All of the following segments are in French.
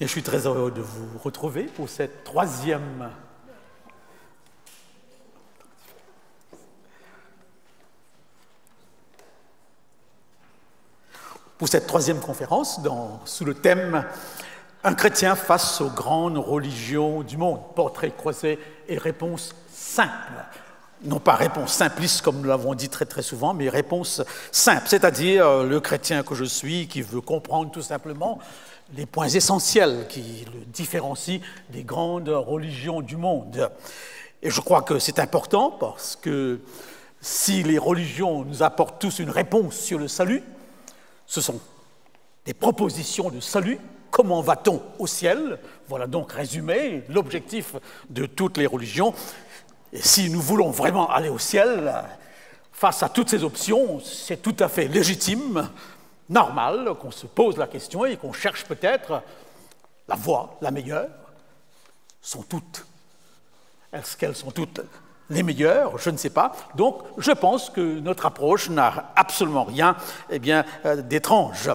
Et je suis très heureux de vous retrouver pour cette troisième conférence sous le thème « Un chrétien face aux grandes religions du monde, portrait croisé et réponse simple ». Non pas réponse simpliste comme nous l'avons dit très souvent, mais réponse simple, c'est-à-dire le chrétien que je suis qui veut comprendre tout simplement les points essentiels qui le différencient des grandes religions du monde. Et je crois que c'est important parce que si les religions nous apportent tous une réponse sur le salut, ce sont des propositions de salut. Comment va-t-on au ciel? Voilà donc résumé l'objectif de toutes les religions. Et si nous voulons vraiment aller au ciel, face à toutes ces options, c'est tout à fait légitime, normal qu'on se pose la question et qu'on cherche peut-être la voie, la meilleure. Est-ce qu'elles sont toutes les meilleures? Je ne sais pas. Donc, je pense que notre approche n'a absolument rien d'étrange.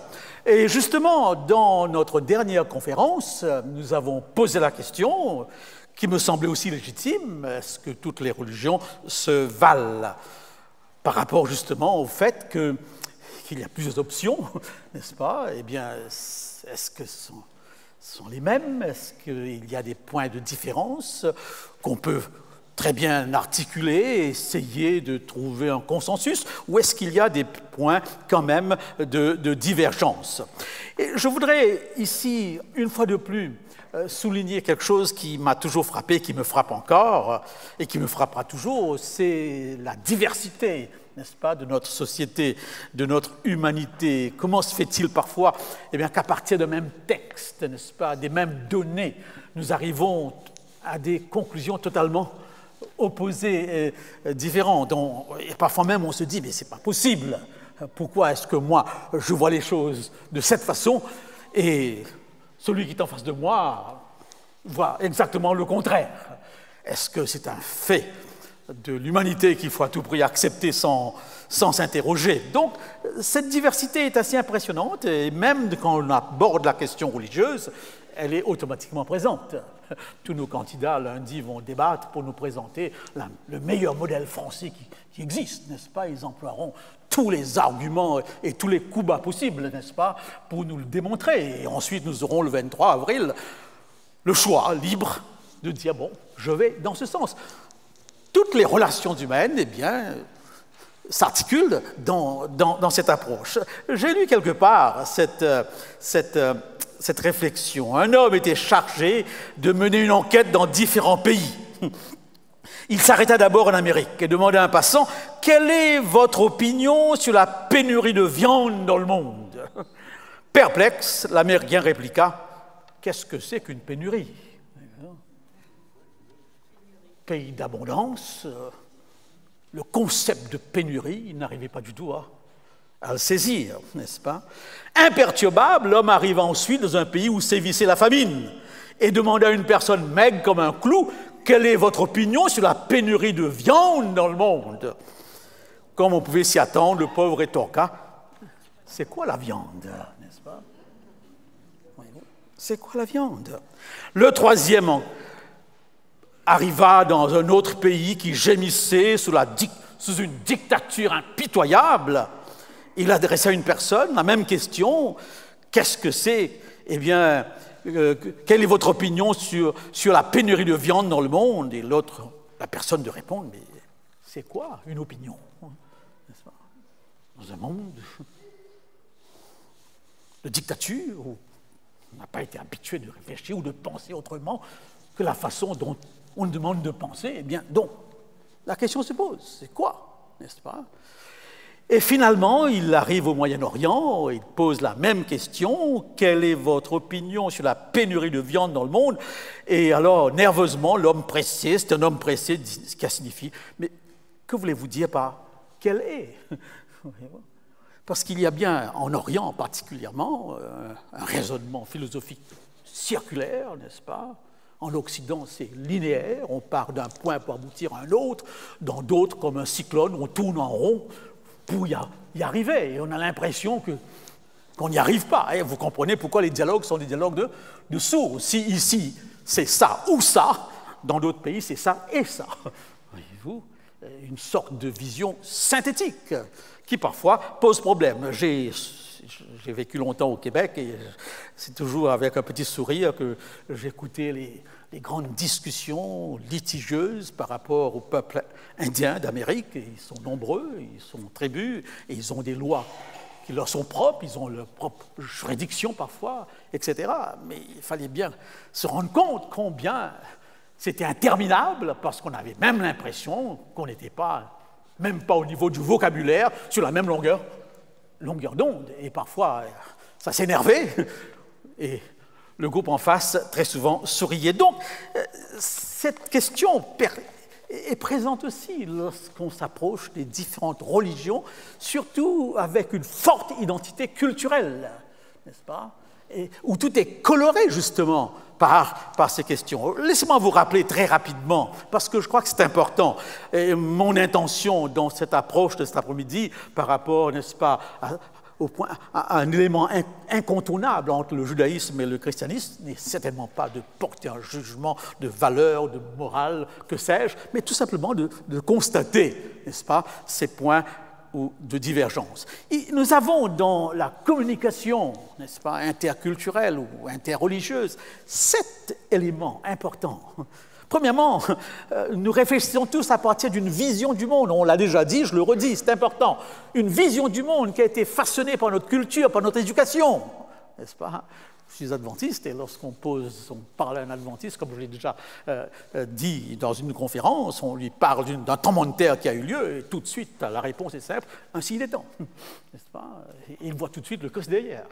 Et justement, dans notre dernière conférence, nous avons posé la question qui me semblait aussi légitime, est-ce que toutes les religions se valent? Par rapport justement au fait qu'il y a plusieurs options, n'est-ce pas? Eh bien, est-ce que ce sont les mêmes? Est-ce qu'il y a des points de différence qu'on peut très bien articuler, essayer de trouver un consensus, ou est-ce qu'il y a des points quand même de divergence? Et je voudrais ici, une fois de plus, souligner quelque chose qui m'a toujours frappé, qui me frappe encore et qui me frappera toujours, c'est la diversité, n'est-ce pas, de notre société, de notre humanité. Comment se fait-il parfois qu'à partir d'un même texte, n'est-ce pas, des mêmes données, nous arrivons à des conclusions totalement opposées, différentes. Et parfois même on se dit, mais c'est pas possible. Pourquoi est-ce que moi, je vois les choses de cette façon et celui qui est en face de moi voit exactement le contraire? Est-ce que c'est un fait de l'humanité qu'il faut à tout prix accepter sans s'interroger? Donc, cette diversité est assez impressionnante, et même quand on aborde la question religieuse, elle est automatiquement présente. Tous nos candidats, lundi, vont débattre pour nous présenter le meilleur modèle français qui existe, n'est-ce pas? Ils emploieront tous les arguments et tous les coups bas possibles, n'est-ce pas, pour nous le démontrer. Et ensuite, nous aurons le 23 avril le choix libre de dire, bon, je vais dans ce sens. Toutes les relations humaines, s'articulent dans cette approche. J'ai lu quelque part cette réflexion. Un homme était chargé de mener une enquête dans différents pays. Il s'arrêta d'abord en Amérique et demanda à un passant « Quelle est votre opinion sur la pénurie de viande dans le monde ?» Perplexe, l'Américain répliqua « Qu'est-ce que c'est qu'une pénurie ?» Pays d'abondance, le concept de pénurie, il n'arrivait pas du tout à le saisir, n'est-ce pas? Imperturbable, l'homme arriva ensuite dans un pays où sévissait la famine et demanda à une personne maigre comme un clou « Quelle est votre opinion sur la pénurie de viande dans le monde ?» Comme on pouvait s'y attendre, le pauvre rétorqua « C'est quoi la viande, n'est-ce pas? C'est quoi la viande ?» Le troisième arriva dans un autre pays qui gémissait sous une dictature impitoyable. Il adressa à une personne la même question. Qu'est-ce que c'est? Quelle est votre opinion sur la pénurie de viande dans le monde? Et la personne de répondre, mais c'est quoi une opinion? N'est-ce pas? Dans un monde de dictature où on n'a pas été habitué de réfléchir ou de penser autrement que la façon dont on nous demande de penser, donc, la question se pose, c'est quoi, n'est-ce pas? Et finalement, il arrive au Moyen-Orient, il pose la même question, quelle est votre opinion sur la pénurie de viande dans le monde? Et alors, nerveusement, l'homme pressé, c'est un homme pressé, ce qui signifie, mais que voulez-vous dire par quelle est? Parce qu'il y a bien, en Orient particulièrement, un raisonnement philosophique circulaire, n'est-ce pas? En Occident, c'est linéaire, on part d'un point pour aboutir à un autre. Dans d'autres, comme un cyclone, on tourne en rond pour y arriver. Et on a l'impression que qu'on n'y arrive pas. Et vous comprenez pourquoi les dialogues sont des dialogues de sourds. Si ici, c'est ça ou ça, dans d'autres pays, c'est ça et ça. Voyez-vous, une sorte de vision synthétique qui parfois pose problème. J'ai vécu longtemps au Québec et c'est toujours avec un petit sourire que j'écoutais les grandes discussions litigieuses par rapport au peuple indien d'Amérique. Ils sont nombreux, ils sont tribus et ils ont des lois qui leur sont propres, ils ont leur propre juridiction parfois, etc. Mais il fallait bien se rendre compte combien c'était interminable parce qu'on avait même l'impression qu'on n'était pas, même pas au niveau du vocabulaire, sur la même longueur d'onde. Et parfois, ça s'énervait et le groupe en face, très souvent, souriait. Donc, cette question est présente aussi lorsqu'on s'approche des différentes religions, surtout avec une forte identité culturelle, n'est-ce pas? Où tout est coloré, justement, par ces questions. Laissez-moi vous rappeler très rapidement, parce que je crois que c'est important, et mon intention dans cette approche de cet après-midi par rapport, n'est-ce pas, à un élément incontournable entre le judaïsme et le christianisme n'est certainement pas de porter un jugement de valeur, de morale, que sais-je, mais tout simplement de constater, n'est-ce pas, ces points ou de divergence. Et nous avons dans la communication, n'est-ce pas, interculturelle ou interreligieuse, 7 éléments importants. Premièrement, nous réfléchissons tous à partir d'une vision du monde. On l'a déjà dit, je le redis, c'est important. Une vision du monde qui a été façonnée par notre culture, par notre éducation, n'est-ce pas? Je suis adventiste et lorsqu'on parle à un adventiste, comme je l'ai déjà dit dans une conférence, on lui parle d'un tremblement de terre qui a eu lieu et tout de suite, la réponse est simple, ainsi il est temps. N'est-ce pas? Et il voit tout de suite le Christ derrière.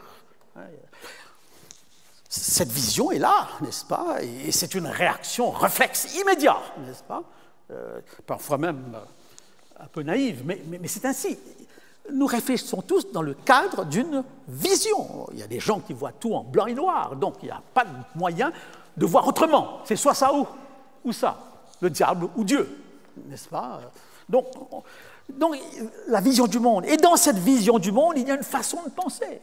Cette vision est là, n'est-ce pas? Et c'est une réaction réflexe immédiat, n'est-ce pas? Parfois même un peu naïve, mais c'est ainsi. Nous réfléchissons tous dans le cadre d'une vision. Il y a des gens qui voient tout en blanc et noir, donc il n'y a pas de moyen de voir autrement. C'est soit ça ou ça, le diable ou Dieu, n'est-ce pas? Donc, la vision du monde. Et dans cette vision du monde, il y a une façon de penser.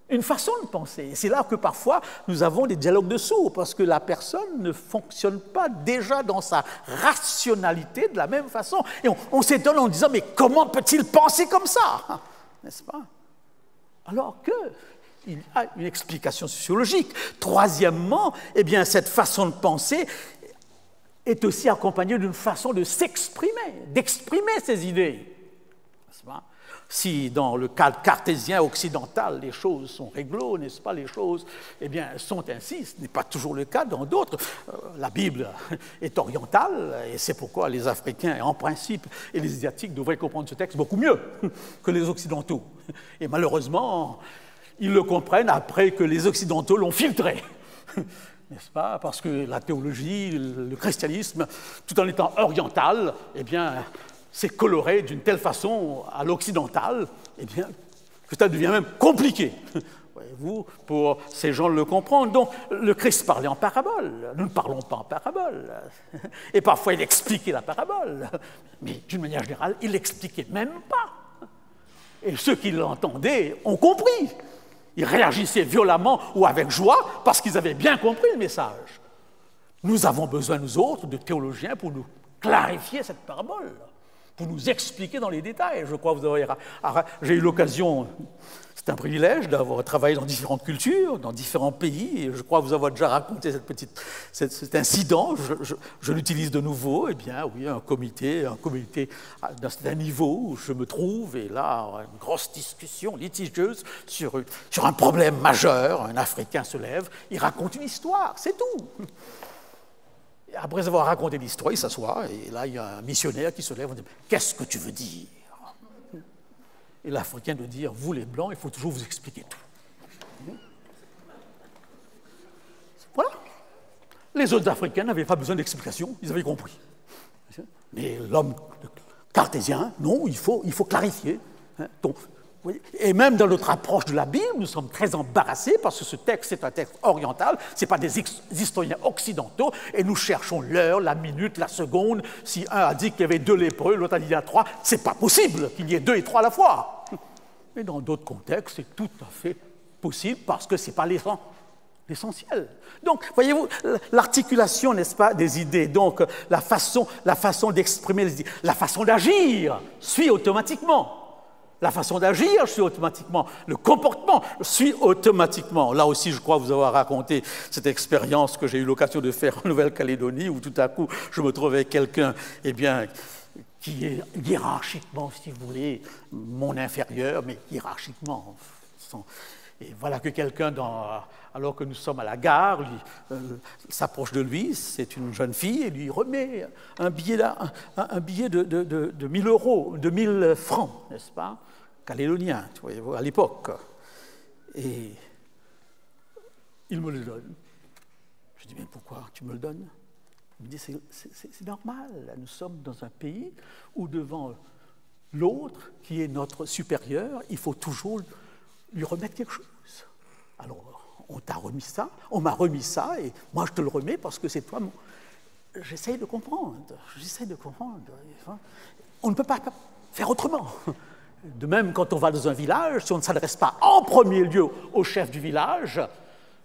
Une façon de penser. Et c'est là que parfois nous avons des dialogues de sourds, parce que la personne ne fonctionne pas déjà dans sa rationalité de la même façon. Et on s'étonne en disant, mais comment peut-il penser comme ça? N'est-ce pas? Alors qu'il y a une explication sociologique. Troisièmement, eh bien, cette façon de penser est aussi accompagnée d'une façon de s'exprimer, d'exprimer ses idées. N'est-ce pas? Si dans le cadre cartésien occidental, les choses sont réglo, n'est-ce pas, les choses sont ainsi, ce n'est pas toujours le cas dans d'autres. La Bible est orientale, et c'est pourquoi les Africains, en principe, et les Asiatiques devraient comprendre ce texte beaucoup mieux que les Occidentaux. Et malheureusement, ils le comprennent après que les Occidentaux l'ont filtré. N'est-ce pas? Parce que la théologie, le christianisme, tout en étant oriental, c'est coloré d'une telle façon à l'occidental, que ça devient même compliqué. Voyez-vous, pour ces gens le comprendre. Donc, le Christ parlait en parabole. Nous ne parlons pas en parabole. Et parfois, il expliquait la parabole. Mais d'une manière générale, il l'expliquait même pas. Et ceux qui l'entendaient ont compris. Ils réagissaient violemment ou avec joie parce qu'ils avaient bien compris le message. Nous avons besoin, nous autres, de théologiens pour nous clarifier cette parabole, pour nous expliquer dans les détails. Je crois que vous avez... J'ai eu l'occasion, c'est un privilège d'avoir travaillé dans différentes cultures, dans différents pays, et je crois vous avoir déjà raconté cet incident. Je l'utilise de nouveau. Oui, un comité d'un niveau où je me trouve, et là, une grosse discussion litigieuse sur un problème majeur. Un Africain se lève, il raconte une histoire, c'est tout. Après avoir raconté l'histoire, il s'assoit, et là, il y a un missionnaire qui se lève et dit « Qu'est-ce que tu veux dire ?» Et l'Africain doit dire « Vous, les Blancs, il faut toujours vous expliquer tout. » Voilà. Les autres Africains n'avaient pas besoin d'explication, ils avaient compris. Mais l'homme cartésien, non, il faut clarifier. Donc, et même dans notre approche de la Bible, nous sommes très embarrassés parce que ce texte est un texte oriental, ce n'est pas des historiens occidentaux, et nous cherchons l'heure, la minute, la seconde. Si un a dit qu'il y avait 2 lépreux, l'autre a dit qu'il y a 3, ce n'est pas possible qu'il y ait 2 et 3 à la fois. mais dans d'autres contextes, c'est tout à fait possible parce que ce n'est pas l'essentiel. Donc, voyez-vous, l'articulation, n'est-ce pas, des idées, donc la façon d'exprimer les idées, la façon d'agir suit automatiquement. La façon d'agir suit automatiquement. Le comportement suit automatiquement. Là aussi, je crois vous avoir raconté cette expérience que j'ai eu l'occasion de faire en Nouvelle-Calédonie, où tout à coup, je me trouvais avec quelqu'un, eh bien, qui est hiérarchiquement, si vous voulez, mon inférieur, mais hiérarchiquement. Et voilà que quelqu'un, alors que nous sommes à la gare, s'approche de lui, c'est une jeune fille, et lui remet un billet de 1000 euros, de 1000 francs, n'est-ce pas, calédonien, voyez-vous, à l'époque. Et il me le donne. Je dis, mais pourquoi tu me le donnes? Il me dit, c'est normal, nous sommes dans un pays où devant l'autre, qui est notre supérieur, il faut toujours lui remettre quelque chose. Alors, on t'a remis ça, on m'a remis ça, et moi je te le remets parce que c'est toi. J'essaye de comprendre. On ne peut pas faire autrement. De même, quand on va dans un village, si on ne s'adresse pas en premier lieu au chef du village,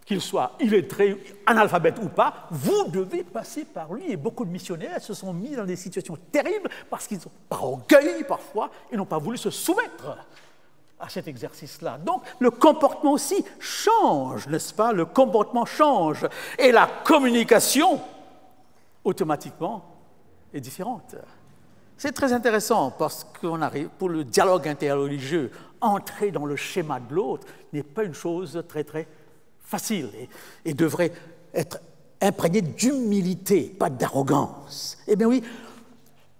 qu'il soit illettré, analphabète ou pas, vous devez passer par lui. Et beaucoup de missionnaires se sont mis dans des situations terribles parce qu'ils ont, par orgueil parfois, ils n'ont pas voulu se soumettre à cet exercice-là. Donc, le comportement aussi change, n'est-ce pas? Le comportement change. Et la communication, automatiquement, est différente. C'est très intéressant parce qu'on arrive, pour le dialogue interreligieux, entrer dans le schéma de l'autre n'est pas une chose très, très facile et devrait être imprégné d'humilité, pas d'arrogance. Eh bien oui,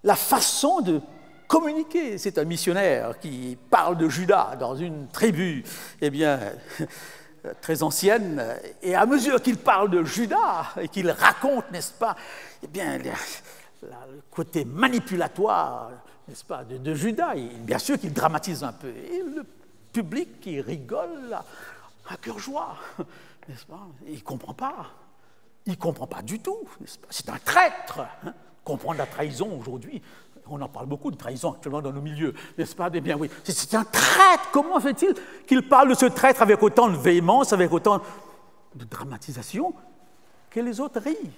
la façon de communiquer, c'est un missionnaire qui parle de Judas dans une tribu, eh bien, très ancienne, et à mesure qu'il parle de Judas et qu'il raconte, n'est-ce pas, eh bien, le côté manipulatoire, n'est-ce pas, de Judas, et bien sûr qu'il dramatise un peu, et le public qui rigole à cœur joie, n'est-ce pas, et il ne comprend pas du tout, n'est-ce pas, c'est un traître, hein. Comprendre la trahison aujourd'hui, on en parle beaucoup de trahison actuellement dans nos milieux, n'est-ce pas? Eh bien oui, c'est un traître. Comment fait-il qu'il parle de ce traître avec autant de véhémence, avec autant de dramatisation, que les autres rient?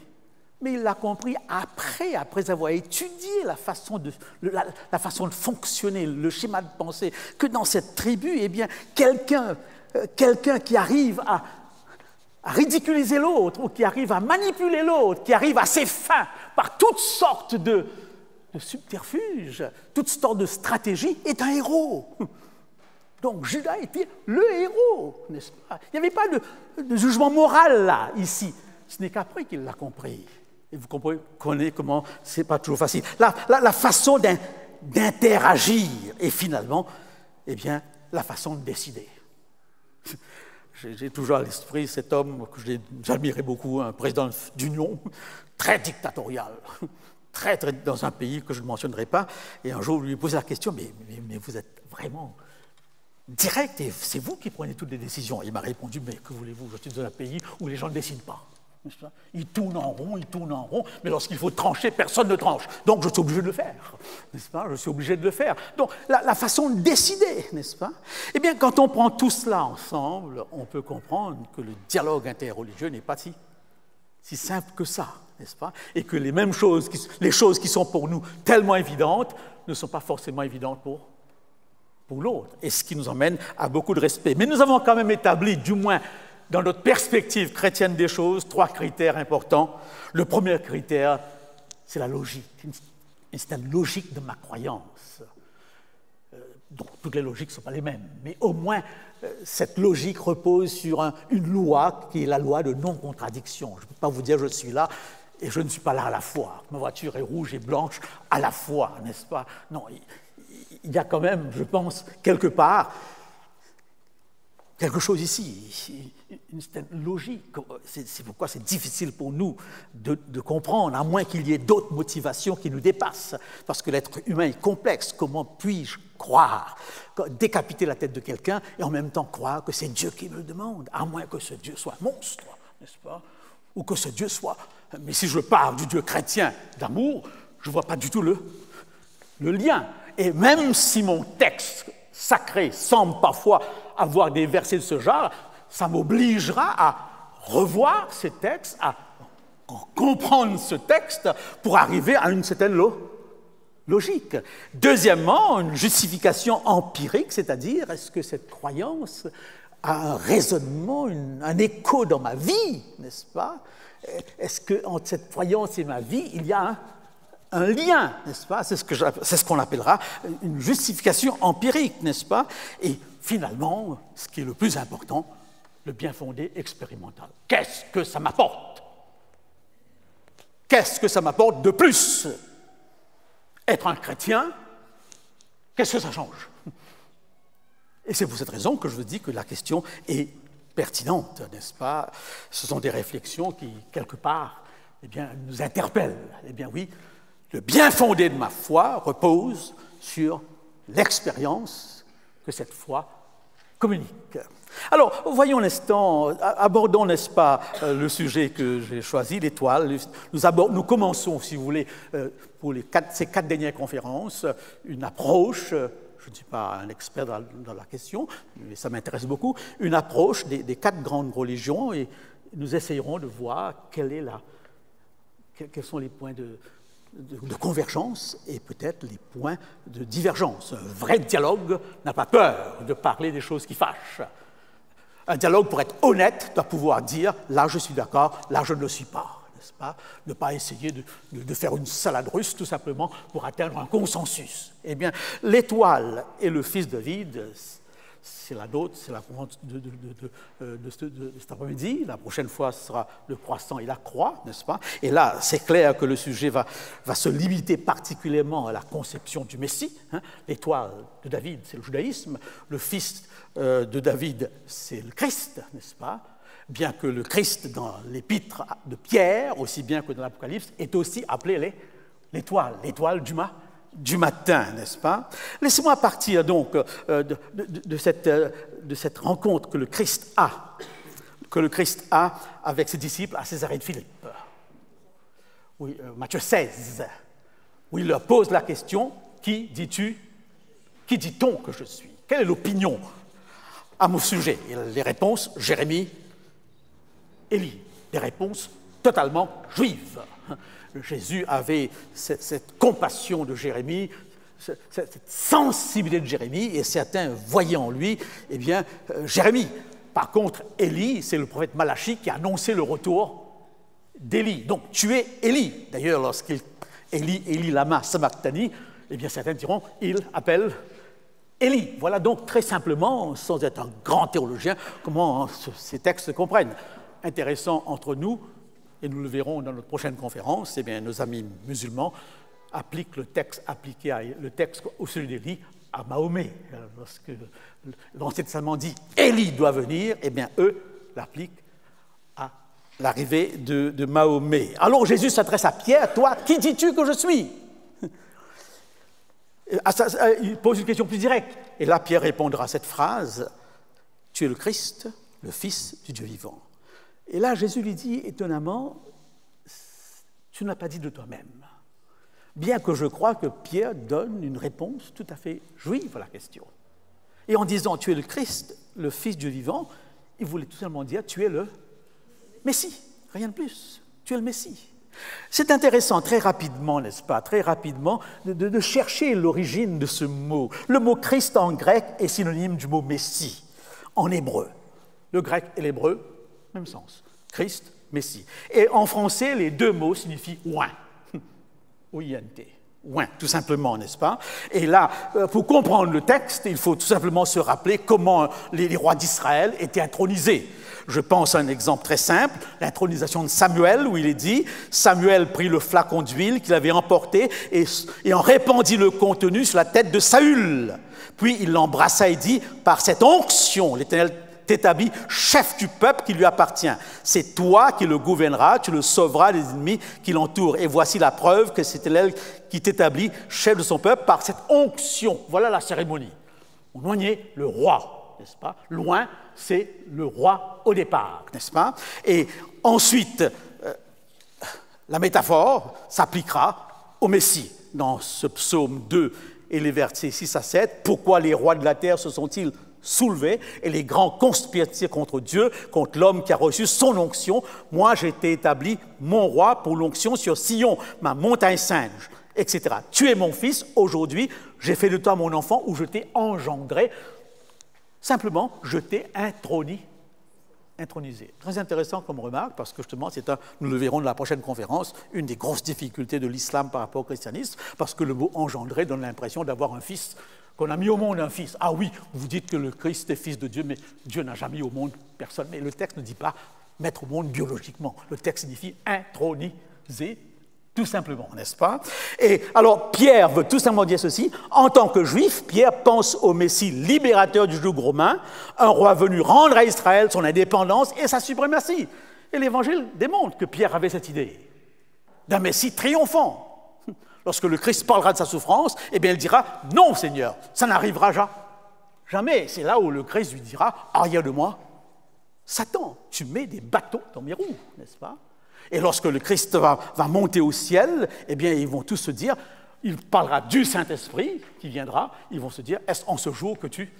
Mais il l'a compris après avoir étudié la façon de fonctionner, le schéma de pensée, que dans cette tribu, eh bien, quelqu'un qui arrive à ridiculiser l'autre, ou qui arrive à manipuler l'autre, qui arrive à ses fins par toutes sortes de subterfuges, toutes sortes de stratégies, est un héros. Donc Judas était le héros, n'est-ce pas? Il n'y avait pas de jugement moral là, ici. Ce n'est qu'après qu'il l'a compris. Et vous comprenez comment ce n'est pas toujours facile. La façon d'interagir et finalement, eh bien, la façon de décider. J'ai toujours à l'esprit cet homme que j'admirais beaucoup, un président d'Union, très dictatorial, très dans un pays que je ne mentionnerai pas. Et un jour, je lui ai posé la question, mais vous êtes vraiment direct et c'est vous qui prenez toutes les décisions. Il m'a répondu, mais que voulez-vous, je suis dans un pays où les gens ne décident pas. Ils tournent en rond, mais lorsqu'il faut trancher, personne ne tranche. Donc je suis obligé de le faire, n'est-ce pas? Je suis obligé de le faire. Donc la façon de décider, n'est-ce pas? Eh bien, quand on prend tout cela ensemble, on peut comprendre que le dialogue interreligieux n'est pas si simple que ça, n'est-ce pas? Et que les choses qui sont pour nous tellement évidentes ne sont pas forcément évidentes pour l'autre. Et ce qui nous emmène à beaucoup de respect. Mais nous avons quand même établi, du moins dans notre perspective chrétienne des choses, 3 critères importants. Le premier critère, c'est la logique, une certaine logique de ma croyance. Donc, toutes les logiques ne sont pas les mêmes, mais au moins, cette logique repose sur une loi qui est la loi de non-contradiction. Je ne peux pas vous dire je suis là et je ne suis pas là à la fois. Ma voiture est rouge et blanche à la fois, n'est-ce pas? Non, il y a quand même, je pense, quelque part, quelque chose ici, une certaine logique. C'est pourquoi c'est difficile pour nous de comprendre, à moins qu'il y ait d'autres motivations qui nous dépassent. Parce que l'être humain est complexe. Comment puis-je croire, décapiter la tête de quelqu'un et en même temps croire que c'est Dieu qui me le demande, à moins que ce Dieu soit monstre, n'est-ce pas? Ou que ce Dieu soit... Mais si je parle du Dieu chrétien d'amour, je ne vois pas du tout le lien. Et même si mon texte sacré semble parfois avoir des versets de ce genre, ça m'obligera à revoir ces textes, à comprendre ce texte pour arriver à une certaine logique. Deuxièmement, une justification empirique, c'est-à-dire est-ce que cette croyance a un raisonnement, un écho dans ma vie, n'est-ce pas? Est-ce qu'entre cette croyance et ma vie, il y a un lien, n'est-ce pas? C'est ce qu'on appellera une justification empirique, n'est-ce pas? Et finalement, ce qui est le plus important, le bien fondé expérimental. Qu'est-ce que ça m'apporte? Qu'est-ce que ça m'apporte de plus? Être un chrétien, qu'est-ce que ça change? Et c'est pour cette raison que je vous dis que la question est pertinente, n'est-ce pas? Ce sont des réflexions qui, quelque part, eh bien, nous interpellent. Eh bien oui, le bien fondé de ma foi repose sur l'expérience que cette foi communique. Alors, voyons l'instant, abordons, n'est-ce pas, le sujet que j'ai choisi, l'étoile. Nous commençons, si vous voulez, pour ces 4 dernières conférences, une approche, je ne suis pas un expert dans la question, mais ça m'intéresse beaucoup, une approche des 4 grandes religions, et nous essayerons de voir quels sont les points de convergence et peut-être les points de divergence. Un vrai dialogue n'a pas peur de parler des choses qui fâchent. Un dialogue, pour être honnête, doit pouvoir dire « là je suis d'accord, là je ne le suis pas », n'est-ce pas? Ne pas essayer de faire une salade russe tout simplement pour atteindre un consensus. Eh bien, l'étoile et le fils de David, c'est la nôtre, c'est la conférence de cet après-midi. La prochaine fois, ce sera le croissant et la croix, n'est-ce pas? Et là, c'est clair que le sujet va se limiter particulièrement à la conception du Messie. Hein? L'étoile de David, c'est le judaïsme. Le fils de David, c'est le Christ, n'est-ce pas? Bien que le Christ, dans l'épître de Pierre, aussi bien que dans l'Apocalypse, est aussi appelé l'étoile du matin, n'est-ce pas? Laissez-moi partir donc de cette rencontre que le Christ a avec ses disciples à Césarée de Philippe. Oui, Matthieu 16, où il leur pose la question, qui dit-on que je suis? Quelle est l'opinion à mon sujet? Et les réponses, Jérémie, Élie, des réponses totalement juives. Jésus avait cette compassion de Jérémie, cette sensibilité de Jérémie, et certains voyaient en lui, eh bien, Jérémie. Par contre, Élie, c'est le prophète Malachi qui a annoncé le retour d'Élie. Donc, tu es Élie. D'ailleurs, lorsqu'il Élie lama sabachthani, eh bien, certains diront, il appelle Élie. Voilà donc très simplement, sans être un grand théologien, comment ces textes se comprennent. Intéressant entre nous, et nous le verrons dans notre prochaine conférence, eh bien, nos amis musulmans appliquent le texte au sujet d'Élie à Mahomet. Lorsque l'Ancien Testament dit « Élie doit venir », eh bien, eux l'appliquent à l'arrivée de Mahomet. Alors Jésus s'adresse à Pierre, « Toi, qui dis-tu que je suis ?» Il pose une question plus directe. Et là, Pierre répondra à cette phrase, « Tu es le Christ, le Fils du Dieu vivant. » Et là, Jésus lui dit étonnamment, « Tu n'as pas dit de toi-même. » Bien que je crois que Pierre donne une réponse tout à fait juive à la question. Et en disant « Tu es le Christ, le Fils du Dieu vivant », il voulait tout simplement dire « Tu es le Messie », rien de plus. Tu es le Messie. C'est intéressant, très rapidement, n'est-ce pas, très rapidement, de chercher l'origine de ce mot. Le mot « Christ » en grec est synonyme du mot « Messie » en hébreu. Le grec et l'hébreu, même sens. Christ, Messie. Et en français, les deux mots signifient « oint ». O-I-N-T. Oint, tout simplement, n'est-ce pas? Et là, pour comprendre le texte, il faut tout simplement se rappeler comment les rois d'Israël étaient intronisés. Je pense à un exemple très simple, l'intronisation de Samuel, où il est dit « Samuel prit le flacon d'huile qu'il avait emporté et en répandit le contenu sur la tête de Saül. Puis il l'embrassa et dit « Par cette onction, l'Éternel t'établit chef du peuple qui lui appartient. C'est toi qui le gouverneras, tu le sauveras des ennemis qui l'entourent. Et voici la preuve que c'est elle qui t'établit chef de son peuple par cette onction. » Voilà la cérémonie. On oignait le roi, n'est-ce pas? Loin, c'est le roi au départ, n'est-ce pas? Et ensuite, la métaphore s'appliquera au Messie. Dans ce psaume 2 et les versets 6 à 7. Pourquoi les rois de la terre se sont-ils soulevés et les grands conspiratifs contre Dieu, contre l'homme qui a reçu son onction? Moi, j'ai été établi mon roi pour l'onction sur Sion, ma montagne sainte, etc. Tu es mon fils, aujourd'hui, j'ai fait de toi mon enfant, ou je t'ai engendré. Simplement, je t'ai intronisé. Très intéressant comme remarque, parce que justement, nous le verrons dans la prochaine conférence, une des grosses difficultés de l'islam par rapport au christianisme, parce que le mot engendré donne l'impression d'avoir un fils, qu'on a mis au monde un fils. Ah oui, vous dites que le Christ est fils de Dieu, mais Dieu n'a jamais mis au monde personne. Mais le texte ne dit pas mettre au monde biologiquement. Le texte signifie introniser, tout simplement, n'est-ce pas? Et alors, Pierre veut tout simplement dire ceci. En tant que juif, Pierre pense au Messie libérateur du joug romain, un roi venu rendre à Israël son indépendance et sa suprématie. Et l'Évangile démontre que Pierre avait cette idée d'un Messie triomphant. Lorsque le Christ parlera de sa souffrance, eh bien, il dira « Non, Seigneur, ça n'arrivera jamais. » C'est là où le Christ lui dira « Arrière de moi, Satan, tu mets des bâtons dans mes roues, n'est-ce pas ?» Et lorsque le Christ va monter au ciel, eh bien, ils vont tous se dire, il parlera du Saint-Esprit qui viendra, ils vont se dire, est-ce en ce jour que tu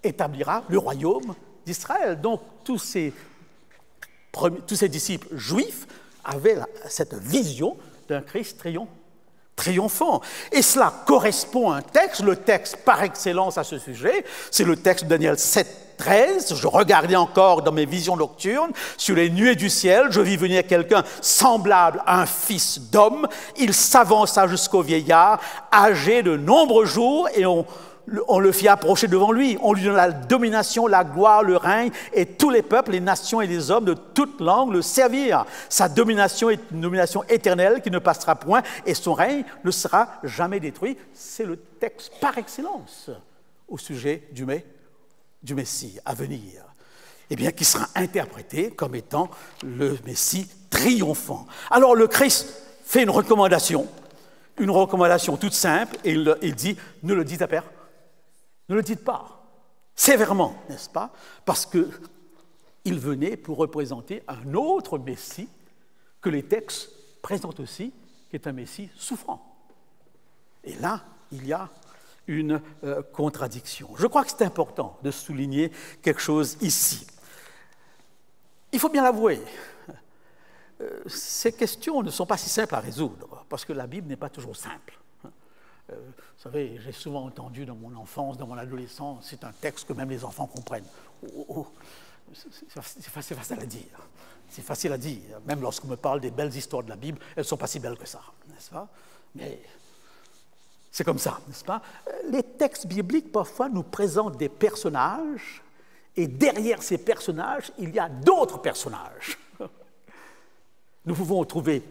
établiras le royaume d'Israël? Donc, tous ces disciples juifs avaient cette vision d'un Christ triomphant. Et cela correspond à un texte, le texte par excellence à ce sujet, c'est le texte de Daniel 7, 13, je regardais encore dans mes visions nocturnes, sur les nuées du ciel, je vis venir quelqu'un semblable à un fils d'homme. Il s'avança jusqu'au vieillard, âgé de nombreux jours, et on le fit approcher devant lui. On lui donna la domination, la gloire, le règne, et tous les peuples, les nations et les hommes de toutes langues le servirent. Sa domination est une domination éternelle qui ne passera point, et son règne ne sera jamais détruit. C'est le texte par excellence au sujet du Messie à venir, eh bien, qui sera interprété comme étant le Messie triomphant. Alors le Christ fait une recommandation toute simple, et il dit, ne le dites à personne, ne le dites pas, sévèrement, n'est-ce pas? Parce qu'il venait pour représenter un autre Messie que les textes présentent aussi, qui est un Messie souffrant. Et là, il y a une contradiction. Je crois que c'est important de souligner quelque chose ici. Il faut bien l'avouer, ces questions ne sont pas si simples à résoudre, parce que la Bible n'est pas toujours simple. Vous savez, j'ai souvent entendu dans mon enfance, dans mon adolescence, c'est un texte que même les enfants comprennent. C'est facile à dire. C'est facile à dire. Même lorsqu'on me parle des belles histoires de la Bible, elles ne sont pas si belles que ça, n'est-ce pas? Mais c'est comme ça, n'est-ce pas? Les textes bibliques, parfois, nous présentent des personnages, et derrière ces personnages, il y a d'autres personnages. Nous pouvons trouver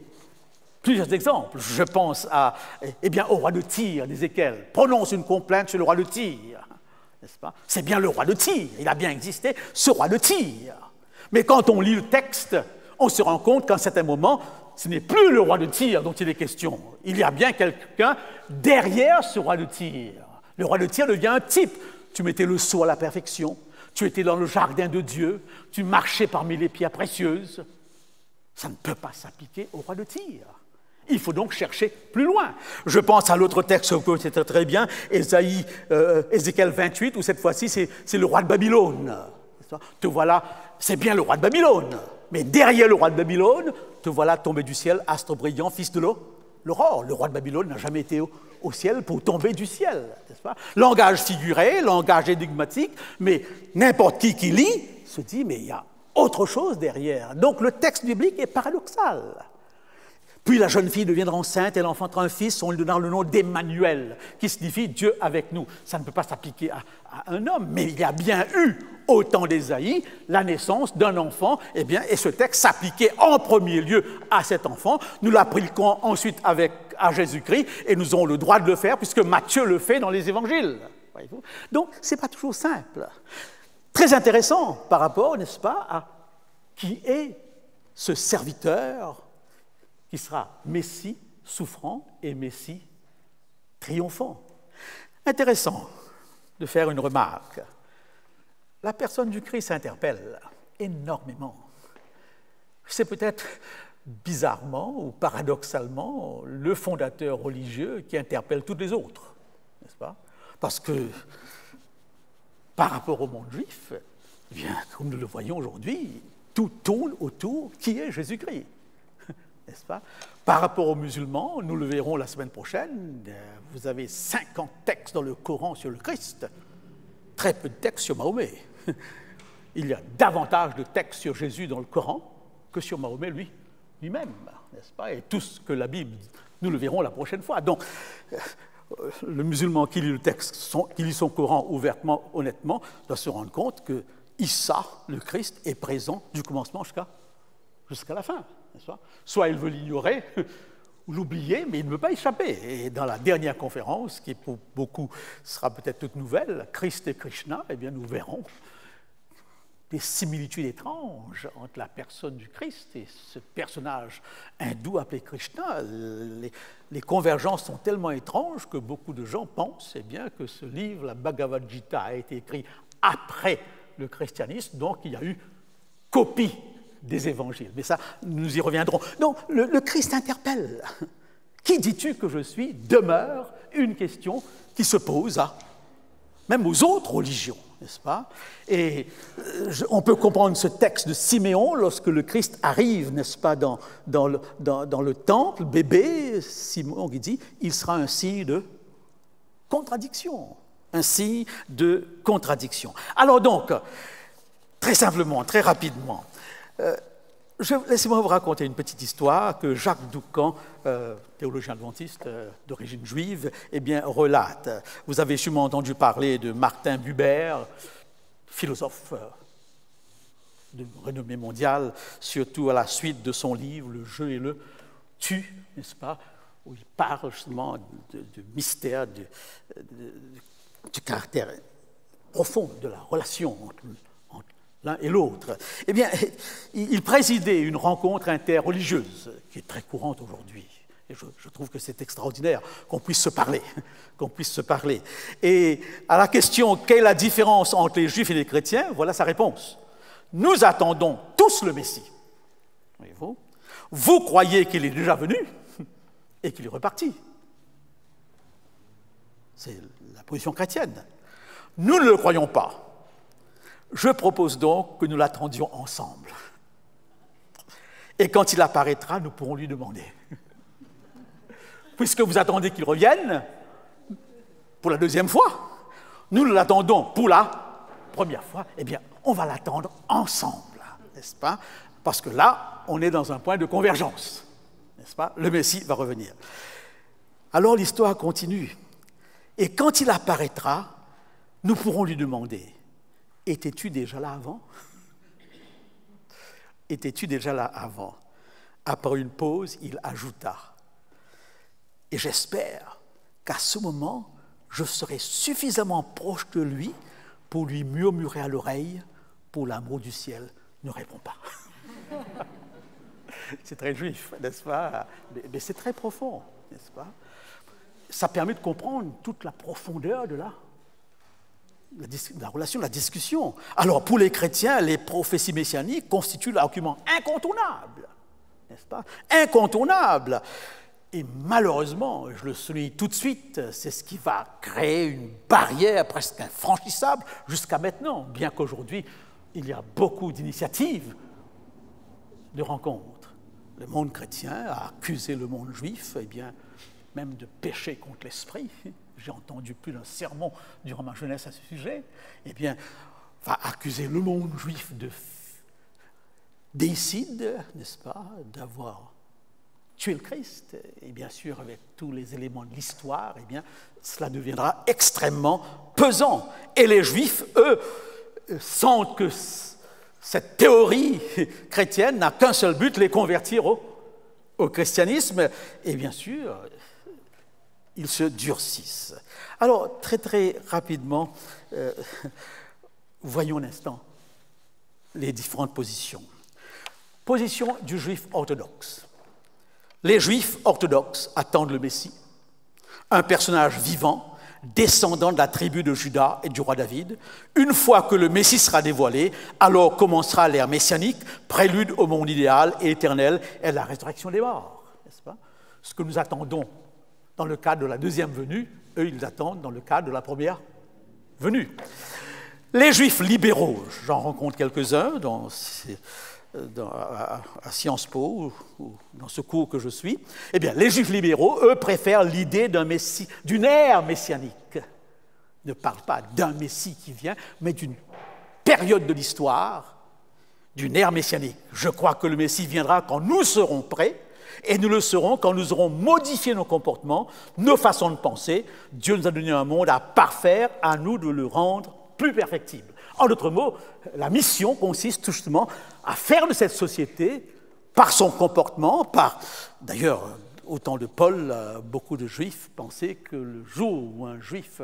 plusieurs exemples. Je pense au roi de Tyr, d'Ézéchiel. Prononce une complainte sur le roi de Tyr, n'est-ce pas? C'est bien le roi de Tyr, il a bien existé, ce roi de Tyr. Mais quand on lit le texte, on se rend compte qu'à un certain moment, ce n'est plus le roi de Tyr dont il est question. Il y a bien quelqu'un derrière ce roi de Tyr. Le roi de Tyr devient un type. Tu mettais le sceau à la perfection, tu étais dans le jardin de Dieu, tu marchais parmi les pierres précieuses. Ça ne peut pas s'appliquer au roi de Tyr. Il faut donc chercher plus loin. Je pense à l'autre texte que vous connaissez très bien, Ézéchiel 28, où cette fois-ci, c'est le roi de Babylone. Te voilà, c'est bien le roi de Babylone, mais derrière le roi de Babylone, te voilà tombé du ciel, astre brillant, fils de l'aurore. Le roi de Babylone n'a jamais été au ciel pour tomber du ciel, n'est-ce pas? Langage figuré, langage énigmatique, mais n'importe qui lit se dit, mais il y a autre chose derrière. Donc le texte biblique est paradoxal. Puis la jeune fille deviendra enceinte, elle enfantera un fils, on lui donnera le nom d'Emmanuel, qui signifie Dieu avec nous. Ça ne peut pas s'appliquer à un homme, mais il y a bien eu, au temps d'Ésaïe, la naissance d'un enfant, et ce texte s'appliquait en premier lieu à cet enfant. Nous l'appliquons ensuite à Jésus-Christ, et nous avons le droit de le faire, puisque Matthieu le fait dans les évangiles. Voyez-vous? Donc, ce n'est pas toujours simple. Très intéressant par rapport, n'est-ce pas, à qui est ce serviteur qui sera Messie souffrant et Messie triomphant. Intéressant de faire une remarque. La personne du Christ interpelle énormément. C'est peut-être bizarrement ou paradoxalement le fondateur religieux qui interpelle tous les autres. n'est-ce pas? Parce que par rapport au monde juif, eh bien, comme nous le voyons aujourd'hui, tout tourne autour qui est Jésus-Christ, n'est-ce pas? Par rapport aux musulmans, nous le verrons la semaine prochaine, vous avez 50 textes dans le Coran sur le Christ, très peu de textes sur Mahomet. Il y a davantage de textes sur Jésus dans le Coran que sur Mahomet lui-même, n'est-ce pas? Et tout ce que la Bible, nous le verrons la prochaine fois. Donc, le musulman qui lit le texte, qui lit son Coran ouvertement, honnêtement, doit se rendre compte que Issa, le Christ, est présent du commencement jusqu'à la fin, n'est-ce pas? Soit il veut l'ignorer ou l'oublier, mais il ne veut pas échapper. Et dans la dernière conférence, qui pour beaucoup sera peut-être toute nouvelle, Christ et Krishna, eh bien, nous verrons des similitudes étranges entre la personne du Christ et ce personnage hindou appelé Krishna. Les convergences sont tellement étranges que beaucoup de gens pensent eh bien, que ce livre, la Bhagavad Gita, a été écrit après le christianisme, donc il y a eu copie des évangiles. Mais ça, nous y reviendrons. Donc, le Christ interpelle. Qui dis-tu que je suis demeure une question qui se pose même aux autres religions, n'est-ce pas? Et on peut comprendre ce texte de Siméon lorsque le Christ arrive, n'est-ce pas, dans le temple, bébé, Siméon qui dit, il sera un signe de contradiction. Un signe de contradiction. Alors donc, très simplement, très rapidement, laissez-moi vous raconter une petite histoire que Jacques Doucan, théologien adventiste d'origine juive, eh bien, relate. Vous avez sûrement entendu parler de Martin Buber, philosophe de renommée mondiale, surtout à la suite de son livre « Le jeu et le tu », n'est-ce pas, où il parle justement de mystère, du caractère profond de la relation entre l'un et l'autre. Eh bien, il présidait une rencontre interreligieuse qui est très courante aujourd'hui. Et je trouve que c'est extraordinaire qu'on puisse se parler, Et à la question « Quelle est la différence entre les Juifs et les chrétiens ?» voilà sa réponse. Nous attendons tous le Messie. Voyez-vous ? Vous croyez qu'il est déjà venu et qu'il est reparti. C'est la position chrétienne. Nous ne le croyons pas. Je propose donc que nous l'attendions ensemble. Et quand il apparaîtra, nous pourrons lui demander. Puisque vous attendez qu'il revienne pour la deuxième fois, nous l'attendons pour la première fois, eh bien, on va l'attendre ensemble, n'est-ce pas? Parce que là, on est dans un point de convergence, n'est-ce pas? Le Messie va revenir. Alors l'histoire continue. Et quand il apparaîtra, nous pourrons lui demander, étais-tu déjà là avant? Étais-tu déjà là avant? Après une pause, il ajouta, et j'espère qu'à ce moment, je serai suffisamment proche de lui pour lui murmurer à l'oreille, pour l'amour du ciel, ne réponds pas. C'est très juif, n'est-ce pas? Mais c'est très profond, n'est-ce pas? Ça permet de comprendre toute la profondeur de la relation, de la discussion. Alors, pour les chrétiens, les prophéties messianiques constituent l'argument incontournable, n'est-ce pas? Incontournable. Et malheureusement, je le souligne tout de suite, c'est ce qui va créer une barrière presque infranchissable jusqu'à maintenant, bien qu'aujourd'hui, il y a beaucoup d'initiatives de rencontres. Le monde chrétien a accusé le monde juif, eh bien, même de péché contre l'esprit. J'ai entendu plus d'un sermon durant ma jeunesse à ce sujet. Eh bien, va accuser le monde juif d'écide, n'est-ce pas, d'avoir tué le Christ. Et bien sûr, avec tous les éléments de l'histoire, eh bien, cela deviendra extrêmement pesant. Et les Juifs, eux, sentent que cette théorie chrétienne n'a qu'un seul but, les convertir au christianisme. Et bien sûr, ils se durcissent. Alors, très très rapidement, voyons un instant les différentes positions. Position du juif orthodoxe. Les juifs orthodoxes attendent le Messie, un personnage vivant, descendant de la tribu de Juda et du roi David. Une fois que le Messie sera dévoilé, alors commencera l'ère messianique, prélude au monde idéal et éternel et la résurrection des morts, n'est-ce pas? Ce que nous attendons dans le cadre de la deuxième venue Eux, ils attendent dans le cadre de la première venue. Les Juifs libéraux, j'en rencontre quelques-uns à Sciences Po ou dans ce cours que je suis, eh bien, les Juifs libéraux, eux, préfèrent l'idée d'un Messie, d'une ère messianique. Ne parlent pas d'un Messie qui vient, mais d'une période de l'histoire, d'une ère messianique. Je crois que le Messie viendra quand nous serons prêts, et nous le serons quand nous aurons modifié nos comportements, nos façons de penser. Dieu nous a donné un monde à parfaire, à nous de le rendre plus perfectible. En d'autres mots, la mission consiste justement à faire de cette société, par son comportement, d'ailleurs, au temps de Paul, beaucoup de Juifs pensaient que le jour où un Juif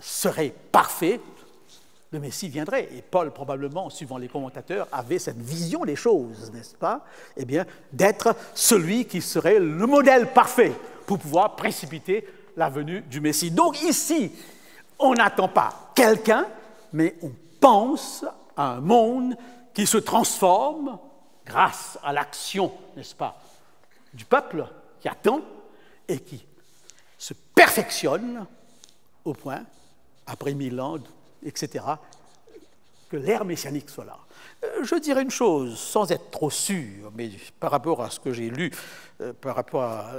serait parfait, le Messie viendrait. Et Paul, probablement, suivant les commentateurs, avait cette vision des choses, n'est-ce pas? Eh bien, d'être celui qui serait le modèle parfait pour pouvoir précipiter la venue du Messie. Donc ici, on n'attend pas quelqu'un, mais on pense à un monde qui se transforme grâce à l'action, n'est-ce pas, du peuple qui attend et qui se perfectionne au point, après 1000 ans, etc., que l'ère messianique soit là. Je dirais une chose, sans être trop sûr, mais par rapport à ce que j'ai lu, par rapport à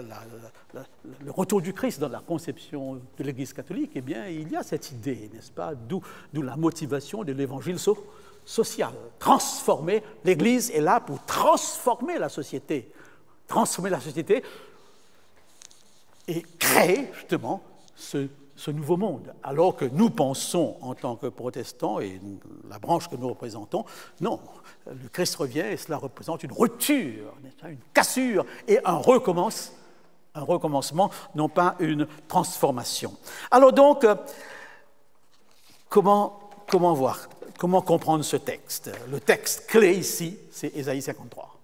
le retour du Christ dans la conception de l'Église catholique, eh bien, il y a cette idée, n'est-ce pas, d'où la motivation de l'évangile social. Transformer, l'Église est là pour transformer la société et créer, justement, ce nouveau monde, alors que nous pensons, en tant que protestants et la branche que nous représentons, non, le Christ revient et cela représente une rupture, une cassure et un recommencement, non pas une transformation. Alors donc, comment voir, comment comprendre ce texte? Le texte clé ici, c'est Ésaïe 53.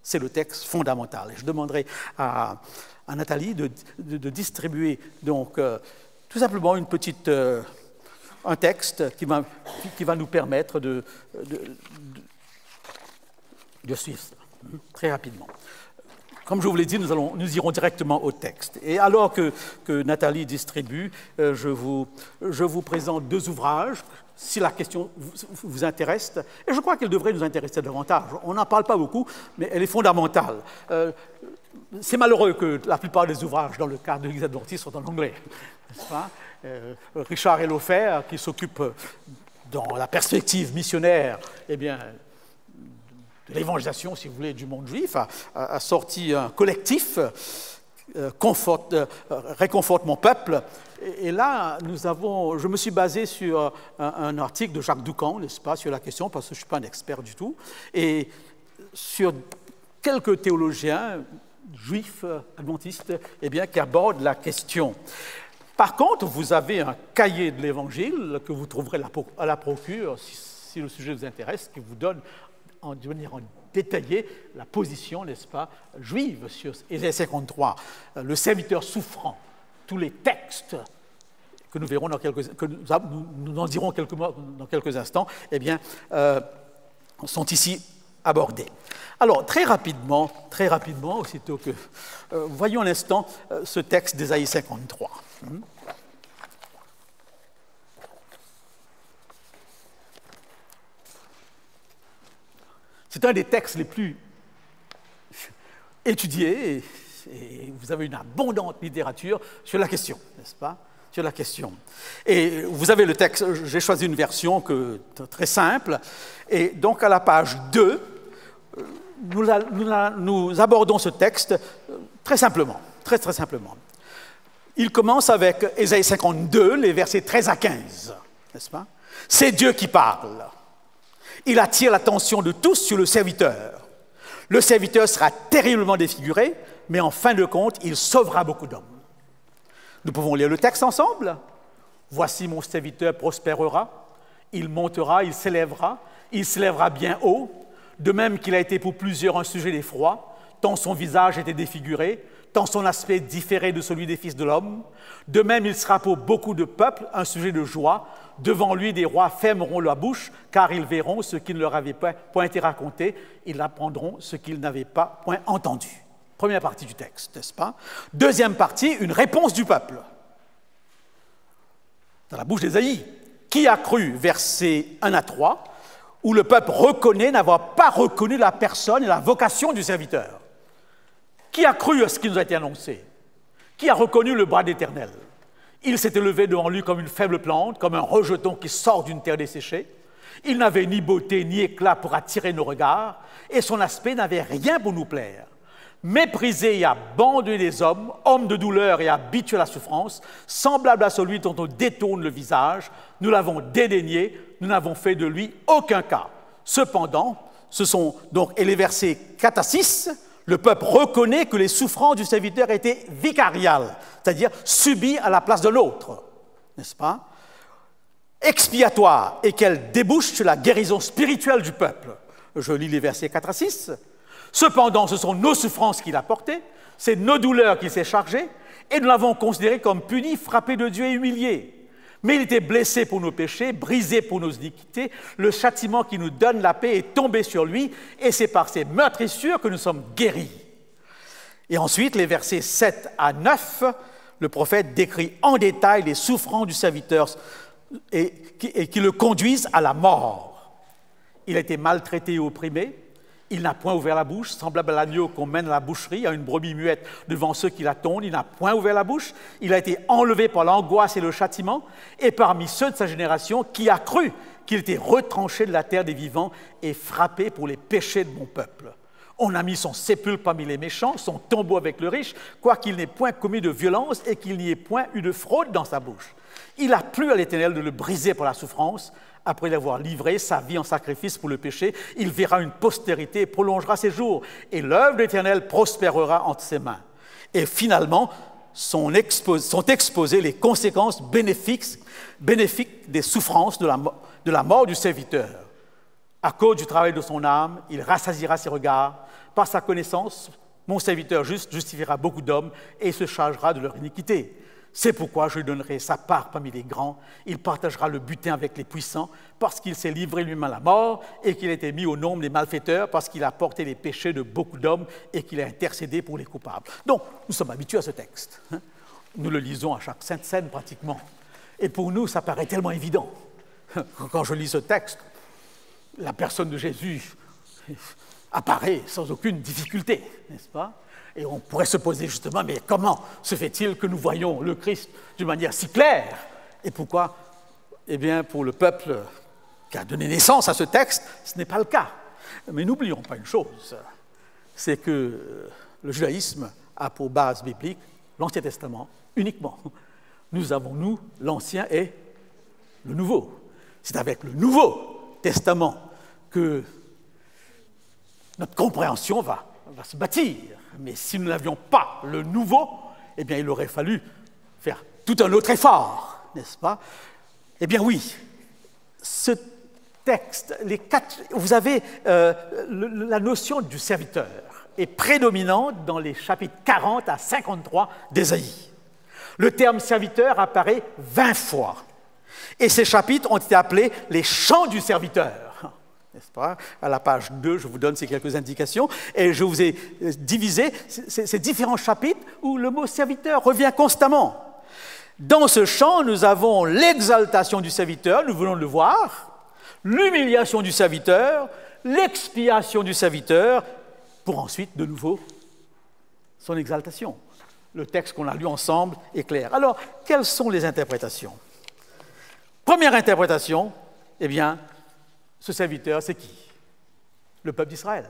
C'est le texte fondamental. Et je demanderai à Nathalie de distribuer donc tout simplement un texte qui va nous permettre de suivre très rapidement. Comme je vous l'ai dit, nous irons directement au texte. Et alors que Nathalie distribue, je vous présente deux ouvrages, si la question vous intéresse, et je crois qu'elle devrait nous intéresser davantage. On n'en parle pas beaucoup, mais elle est fondamentale. C'est malheureux que la plupart des ouvrages dans le cadre de l'Église adventiste sont en anglais, n'est-ce pas? Richard Elofer, qui s'occupe dans la perspective missionnaire, eh bien, de l'évangélisation, si vous voulez, du monde juif, a sorti un collectif, Réconforte mon peuple. Et là, je me suis basé sur un article de Jacques Doucan, n'est-ce pas, sur la question, parce que je ne suis pas un expert du tout, et sur quelques théologiens juifs, adventistes, eh bien, qui abordent la question. Par contre, vous avez un cahier de l'Évangile que vous trouverez à la procure, si le sujet vous intéresse, qui vous donne de manière détaillée la position, n'est-ce pas, juive sur Ésaïe 53, le serviteur souffrant. Tous les textes que nous verrons nous en dirons quelques mots dans quelques instants, eh bien, sont ici abordés. Alors, très rapidement, aussitôt que... voyons un instant ce texte d'Ésaïe 53. C'est un des textes les plus étudiés et vous avez une abondante littérature sur la question, n'est-ce pas? Sur la question. Et vous avez le texte, j'ai choisi une version très simple, et donc à la page 2, nous abordons ce texte très simplement, très simplement. Il commence avec Ésaïe 52, les versets 13 à 15, n'est-ce pas? C'est Dieu qui parle. Il attire l'attention de tous sur le serviteur. Le serviteur sera terriblement défiguré, mais en fin de compte, il sauvera beaucoup d'hommes. Nous pouvons lire le texte ensemble. Voici mon serviteur prospérera, il montera, il s'élèvera bien haut, de même qu'il a été pour plusieurs un sujet d'effroi, tant son visage était défiguré, tant son aspect différait de celui des fils de l'homme. De même, il sera pour beaucoup de peuples un sujet de joie. Devant lui, des rois fermeront la bouche, car ils verront ce qui ne leur avait point été raconté, ils apprendront ce qu'ils n'avaient pas point entendu. Première partie du texte, n'est-ce pas? Deuxième partie, une réponse du peuple. dans la bouche d'Ésaïe. Qui a cru, versets 1 à 3, où le peuple reconnaît n'avoir pas reconnu la personne et la vocation du serviteur. Qui a cru à ce qui nous a été annoncé? Qui a reconnu le bras de l'Éternel? Il s'était levé devant lui comme une faible plante, comme un rejeton qui sort d'une terre desséchée. Il n'avait ni beauté ni éclat pour attirer nos regards, et son aspect n'avait rien pour nous plaire. Méprisé et abandonné des hommes, homme de douleur et habitué à la souffrance, semblable à celui dont on détourne le visage, nous l'avons dédaigné, nous n'avons fait de lui aucun cas. Cependant, ce sont donc, et les versets 4 à 6, le peuple reconnaît que les souffrances du serviteur étaient vicariales, c'est-à-dire subies à la place de l'autre, n'est-ce pas? Expiatoires, et qu'elles débouchent sur la guérison spirituelle du peuple. Je lis les versets 4 à 6. Cependant, ce sont nos souffrances qu'il a portées, c'est nos douleurs qu'il s'est chargé, et nous l'avons considéré comme puni, frappé de Dieu et humilié. Mais il était blessé pour nos péchés, brisé pour nos iniquités, le châtiment qui nous donne la paix est tombé sur lui, et c'est par ses meurtrissures que nous sommes guéris. Et ensuite, les versets 7 à 9, le prophète décrit en détail les souffrances du serviteur et qui le conduisent à la mort. Il a été maltraité et opprimé. Il n'a point ouvert la bouche, semblable à l'agneau qu'on mène à la boucherie, à une brebis muette devant ceux qui la tondent. Il n'a point ouvert la bouche. Il a été enlevé par l'angoisse et le châtiment. Et parmi ceux de sa génération, qui a cru qu'il était retranché de la terre des vivants et frappé pour les péchés de mon peuple. On a mis son sépulcre parmi les méchants, son tombeau avec le riche, quoiqu'il n'ait point commis de violence et qu'il n'y ait point eu de fraude dans sa bouche. Il a plu à l'Éternel de le briser par la souffrance. Après l'avoir livré sa vie en sacrifice pour le péché, il verra une postérité et prolongera ses jours, et l'œuvre de l'Éternel prospérera entre ses mains. Et finalement, sont exposées les conséquences bénéfiques des souffrances de la mort du serviteur. À cause du travail de son âme, il rassasiera ses regards. Par sa connaissance, mon serviteur juste justifiera beaucoup d'hommes et se chargera de leur iniquité. C'est pourquoi je lui donnerai sa part parmi les grands. Il partagera le butin avec les puissants, parce qu'il s'est livré lui-même à la mort et qu'il a été mis au nombre des malfaiteurs, parce qu'il a porté les péchés de beaucoup d'hommes et qu'il a intercédé pour les coupables. Donc, nous sommes habitués à ce texte. Nous le lisons à chaque sainte scène pratiquement. Et pour nous, ça paraît tellement évident. Quand je lis ce texte, la personne de Jésus apparaît sans aucune difficulté, n'est-ce pas? Et on pourrait se poser justement, mais comment se fait-il que nous voyons le Christ d'une manière si claire? Et pourquoi? Eh bien, pour le peuple qui a donné naissance à ce texte, ce n'est pas le cas. Mais n'oublions pas une chose, c'est que le judaïsme a pour base biblique l'Ancien Testament uniquement. Nous avons, nous, l'Ancien et le Nouveau. C'est avec le Nouveau Testament que notre compréhension va se bâtir. Mais si nous n'avions pas le nouveau, eh bien, il aurait fallu faire tout un autre effort, n'est-ce pas? Eh bien, oui, ce texte, vous avez la notion du serviteur est prédominante dans les chapitres 40 à 53 d'Ésaïe. Le terme serviteur apparaît 20 fois. Et ces chapitres ont été appelés les chants du serviteur. N'est-ce pas? À la page 2, je vous donne ces quelques indications, et je vous ai divisé ces différents chapitres où le mot serviteur revient constamment. Dans ce chant, nous avons l'exaltation du serviteur, nous venons de le voir, l'humiliation du serviteur, l'expiation du serviteur, pour ensuite, de nouveau, son exaltation. Le texte qu'on a lu ensemble est clair. Alors, quelles sont les interprétations? Première interprétation, eh bien, ce serviteur, c'est qui? Le peuple d'Israël.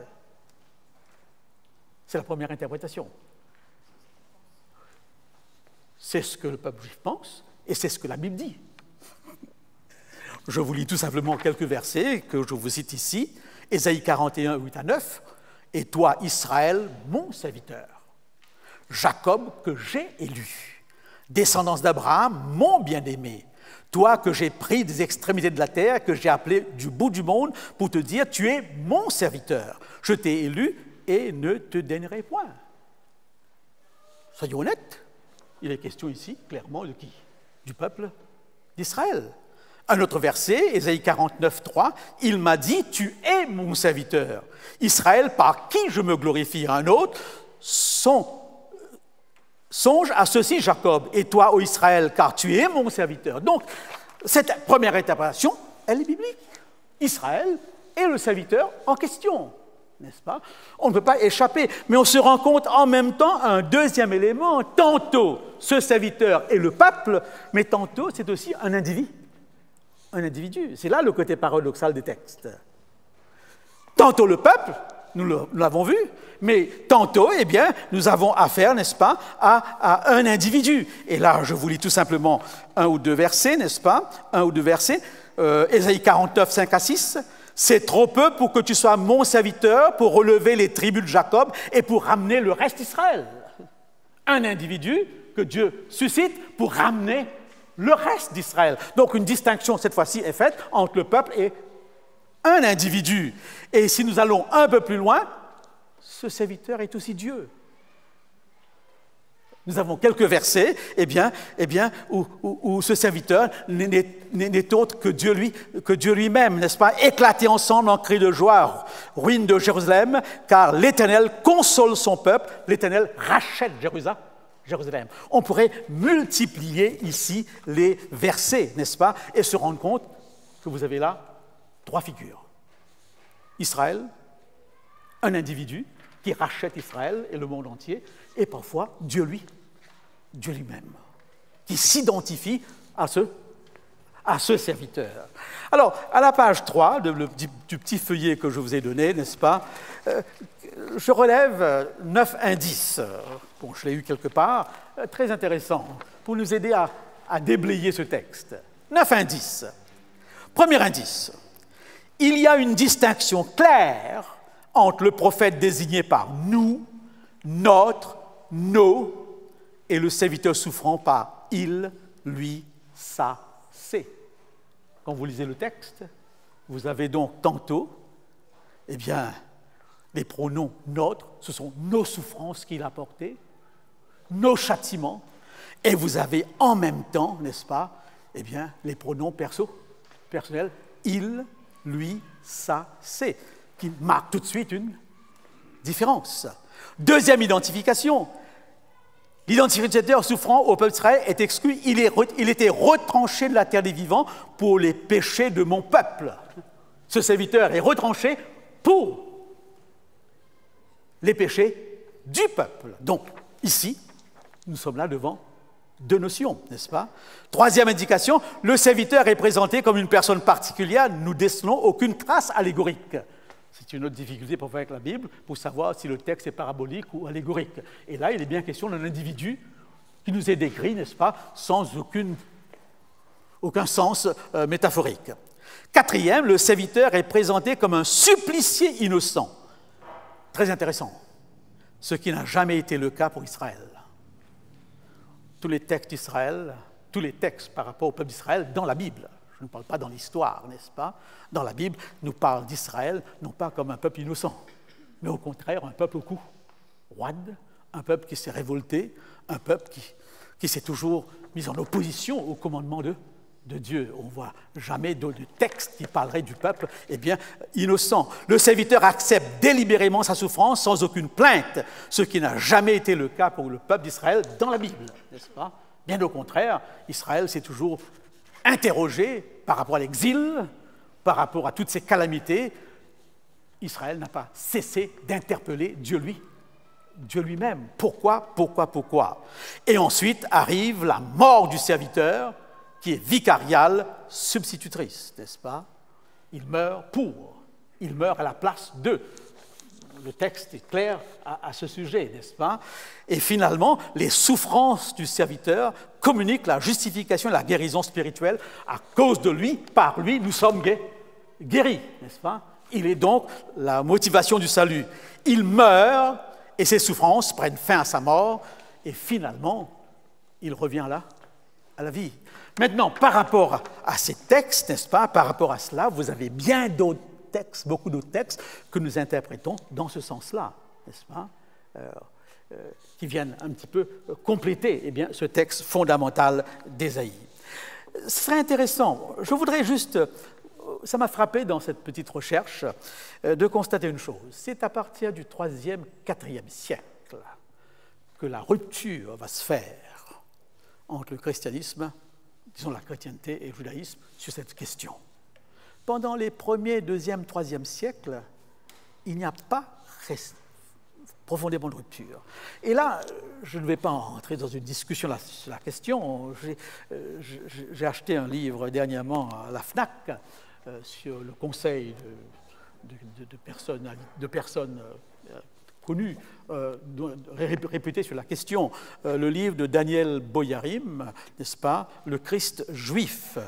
C'est la première interprétation. C'est ce que le peuple juif pense, et c'est ce que la Bible dit. Je vous lis tout simplement quelques versets que je vous cite ici. Ésaïe 41, 8 à 9. « Et toi, Israël, mon serviteur, Jacob que j'ai élu, descendance d'Abraham, mon bien-aimé, toi que j'ai pris des extrémités de la terre, que j'ai appelé du bout du monde, pour te dire, tu es mon serviteur. Je t'ai élu et ne te dédaignerai point. » Soyons honnêtes, il est question ici, clairement, de qui? Du peuple d'Israël. Un autre verset, Ésaïe 49, 3, « Il m'a dit, tu es mon serviteur. Israël, par qui je me glorifie. » Un autre, son songe à ceci, Jacob, et toi, ô Israël, car tu es mon serviteur. Donc, cette première interprétation, elle est biblique. Israël est le serviteur en question, n'est-ce pas? On ne peut pas échapper, mais on se rend compte en même temps un deuxième élément. Tantôt, ce serviteur est le peuple, mais tantôt, c'est aussi un individu. Un individu. C'est là le côté paradoxal des textes. Tantôt le peuple, nous l'avons vu, mais tantôt, eh bien, nous avons affaire, n'est-ce pas, à un individu. Et là, je vous lis tout simplement un ou deux versets, n'est-ce pas? Un ou deux versets. Ésaïe 49, 5 à 6. C'est trop peu pour que tu sois mon serviteur, pour relever les tribus de Jacob et pour ramener le reste d'Israël. Un individu que Dieu suscite pour ramener le reste d'Israël. Donc une distinction, cette fois-ci, est faite entre le peuple et un individu. Et si nous allons un peu plus loin, ce serviteur est aussi Dieu. Nous avons quelques versets où ce serviteur n'est autre que Dieu lui-même, n'est-ce pas? Éclatés ensemble en cris de joie, ruine de Jérusalem, car l'Éternel console son peuple, l'Éternel rachète Jérusalem. On pourrait multiplier ici les versets, n'est-ce pas? Et se rendre compte que vous avez là trois figures. Israël, un individu qui rachète Israël et le monde entier, et parfois Dieu lui-même, qui s'identifie à ce serviteur. Alors, à la page 3 du petit feuillet que je vous ai donné, n'est-ce pas, je relève 9 indices. Bon, je l'ai eu quelque part, très intéressant, pour nous aider à déblayer ce texte. 9 indices. Premier indice, il y a une distinction claire entre le prophète désigné par nous, notre, nos, et le serviteur souffrant par il, lui, ça, c'est. Quand vous lisez le texte, vous avez donc tantôt, eh bien, les pronoms notre, ce sont nos souffrances qu'il a portées, nos châtiments, et vous avez en même temps, n'est-ce pas, eh bien, les pronoms personnels, il, lui, ça, c'est, qui marquent tout de suite une différence. Deuxième identification, l'identificateur souffrant au peuple d'Israël est exclu, il était retranché de la terre des vivants pour les péchés de mon peuple. Ce serviteur est retranché pour les péchés du peuple. Donc, ici, nous sommes là devant deux notions, n'est-ce pas? Troisième indication, le serviteur est présenté comme une personne particulière, nous décelons aucune trace allégorique. C'est une autre difficulté pour faire avec la Bible, pour savoir si le texte est parabolique ou allégorique. Et là, il est bien question d'un individu qui nous est décrit, n'est-ce pas, sans aucun sens métaphorique. Quatrième, le serviteur est présenté comme un supplicié innocent. Très intéressant, ce qui n'a jamais été le cas pour Israël. Tous les textes d'Israël, tous les textes par rapport au peuple d'Israël dans la Bible, je ne parle pas dans l'histoire, n'est-ce pas? Dans la Bible, nous parle d'Israël, non pas comme un peuple innocent, mais au contraire, un peuple au cou roide, un peuple qui s'est révolté, un peuple qui s'est toujours mis en opposition au commandement de Dieu. On ne voit jamais de texte qui parlerait du peuple, eh bien, innocent. Le serviteur accepte délibérément sa souffrance sans aucune plainte, ce qui n'a jamais été le cas pour le peuple d'Israël dans la Bible, n'est-ce pas? Bien au contraire, Israël s'est toujours interrogé par rapport à l'exil, par rapport à toutes ces calamités. Israël n'a pas cessé d'interpeller Dieu lui-même. Pourquoi? Et ensuite arrive la mort du serviteur, qui est vicariale, substitutrice, n'est-ce pas? Il meurt à la place d'eux. Le texte est clair à ce sujet, n'est-ce pas? Et finalement, les souffrances du serviteur communiquent la justification et la guérison spirituelle. À cause de lui, par lui, nous sommes guéris, n'est-ce pas? Il est donc la motivation du salut. Il meurt et ses souffrances prennent fin à sa mort et finalement, il revient là, à la vie. Maintenant, par rapport à ces textes, n'est-ce pas, par rapport à cela, vous avez bien d'autres textes, beaucoup d'autres textes que nous interprétons dans ce sens-là, n'est-ce pas, qui viennent un petit peu compléter eh bien, ce texte fondamental d'Ésaïe. Ce serait intéressant, je voudrais juste, ça m'a frappé dans cette petite recherche, de constater une chose. C'est à partir du 3e, 4e siècle que la rupture va se faire entre le christianisme, disons la chrétienté et le judaïsme, sur cette question. Pendant les 1er, 2e, 3e siècles, il n'y a pas profondément de rupture. Et là, je ne vais pas entrer dans une discussion sur la question. J'ai acheté un livre dernièrement à la FNAC sur le conseil de personnes connues, réputées sur la question, le livre de Daniel Boyarim, n'est-ce pas, Le Christ juif.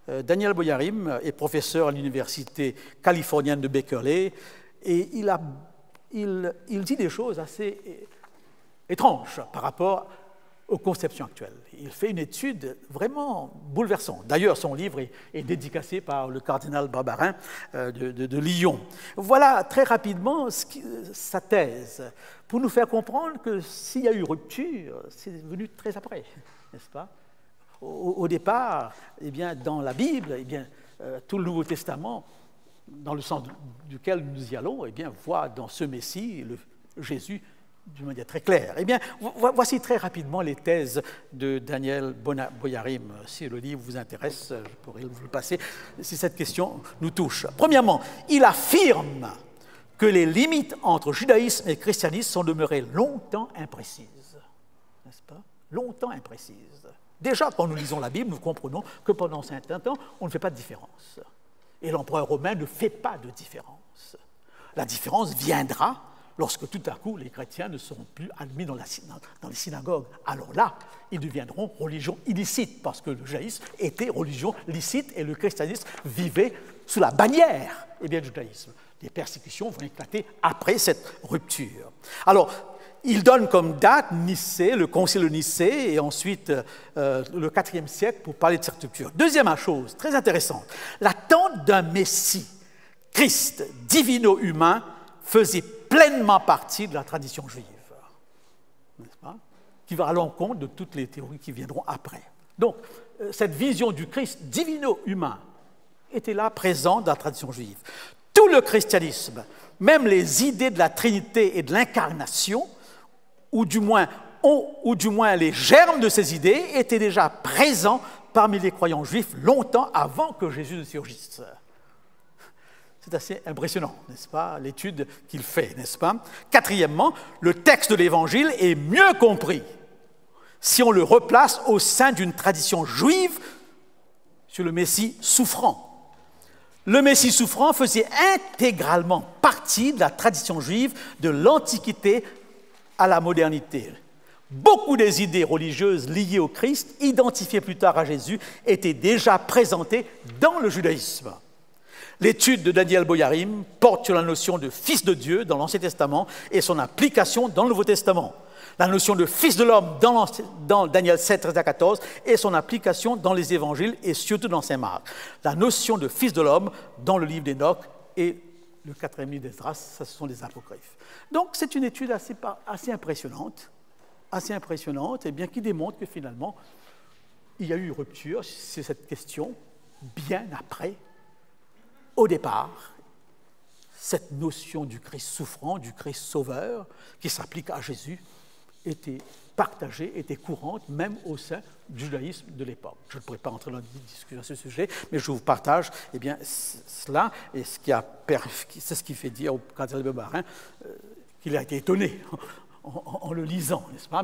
Daniel Boyarim est professeur à l'université californienne de Berkeley et il dit des choses assez étranges par rapport aux conceptions actuelles. Il fait une étude vraiment bouleversante. D'ailleurs, son livre est dédicacé par le cardinal Barbarin de Lyon. Voilà très rapidement sa thèse, pour nous faire comprendre que s'il y a eu rupture, c'est venu très après, n'est-ce pas? Au départ, eh bien, dans la Bible, eh bien, tout le Nouveau Testament, dans le sens duquel nous y allons, eh bien, voit dans ce Messie Jésus d'une manière très claire. Eh bien, voici très rapidement les thèses de Daniel Boyarim. Si le livre vous intéresse, je pourrais vous le passer si cette question nous touche. Premièrement, il affirme que les limites entre judaïsme et christianisme sont demeurées longtemps imprécises. N'est-ce pas? Longtemps imprécises. Déjà, quand nous lisons la Bible, nous comprenons que pendant un certain temps, on ne fait pas de différence. Et l'empereur romain ne fait pas de différence. La différence viendra lorsque tout à coup les chrétiens ne seront plus admis dans les synagogues. Alors là, ils deviendront religion illicite, parce que le judaïsme était religion licite et le christianisme vivait sous la bannière du judaïsme. Les persécutions vont éclater après cette rupture. Alors, il donne comme date Nicée, le concile de Nicée, et ensuite le IVe siècle pour parler de cette rupture. Deuxième chose, très intéressante, l'attente d'un Messie, Christ divino-humain, faisait pleinement partie de la tradition juive, n'est-ce pas? Qui va à l'encontre de toutes les théories qui viendront après. Donc, cette vision du Christ divino-humain était là, présente dans la tradition juive. Tout le christianisme, même les idées de la Trinité et de l'incarnation, ou du moins les germes de ces idées, étaient déjà présents parmi les croyants juifs longtemps avant que Jésus ne surgisse. C'est assez impressionnant, n'est-ce pas, l'étude qu'il fait, n'est-ce pas? Quatrièmement, le texte de l'Évangile est mieux compris si on le replace au sein d'une tradition juive sur le Messie souffrant. Le Messie souffrant faisait intégralement partie de la tradition juive de l'Antiquité à la modernité. Beaucoup des idées religieuses liées au Christ, identifiées plus tard à Jésus, étaient déjà présentées dans le judaïsme. L'étude de Daniel Boyarim porte sur la notion de fils de Dieu dans l'Ancien Testament et son application dans le Nouveau Testament. La notion de fils de l'homme dans Daniel 7, 13 à 14 et son application dans les évangiles et surtout dans Saint Marc. La notion de fils de l'homme dans le livre d'Enoch et le 4e livre d'Esdras, ce sont des apocryphes. Donc c'est une étude assez impressionnante, et bien qui démontre que finalement, il y a eu une rupture sur cette question bien après. Au départ, cette notion du Christ souffrant, du Christ sauveur, qui s'applique à Jésus, était partagée, était courante, même au sein du judaïsme de l'époque. Je ne pourrais pas entrer dans une discussion à ce sujet, mais je vous partage cela, et c'est ce qui fait dire au cardinal Barbarin qu'il a été étonné en le lisant, n'est-ce pas?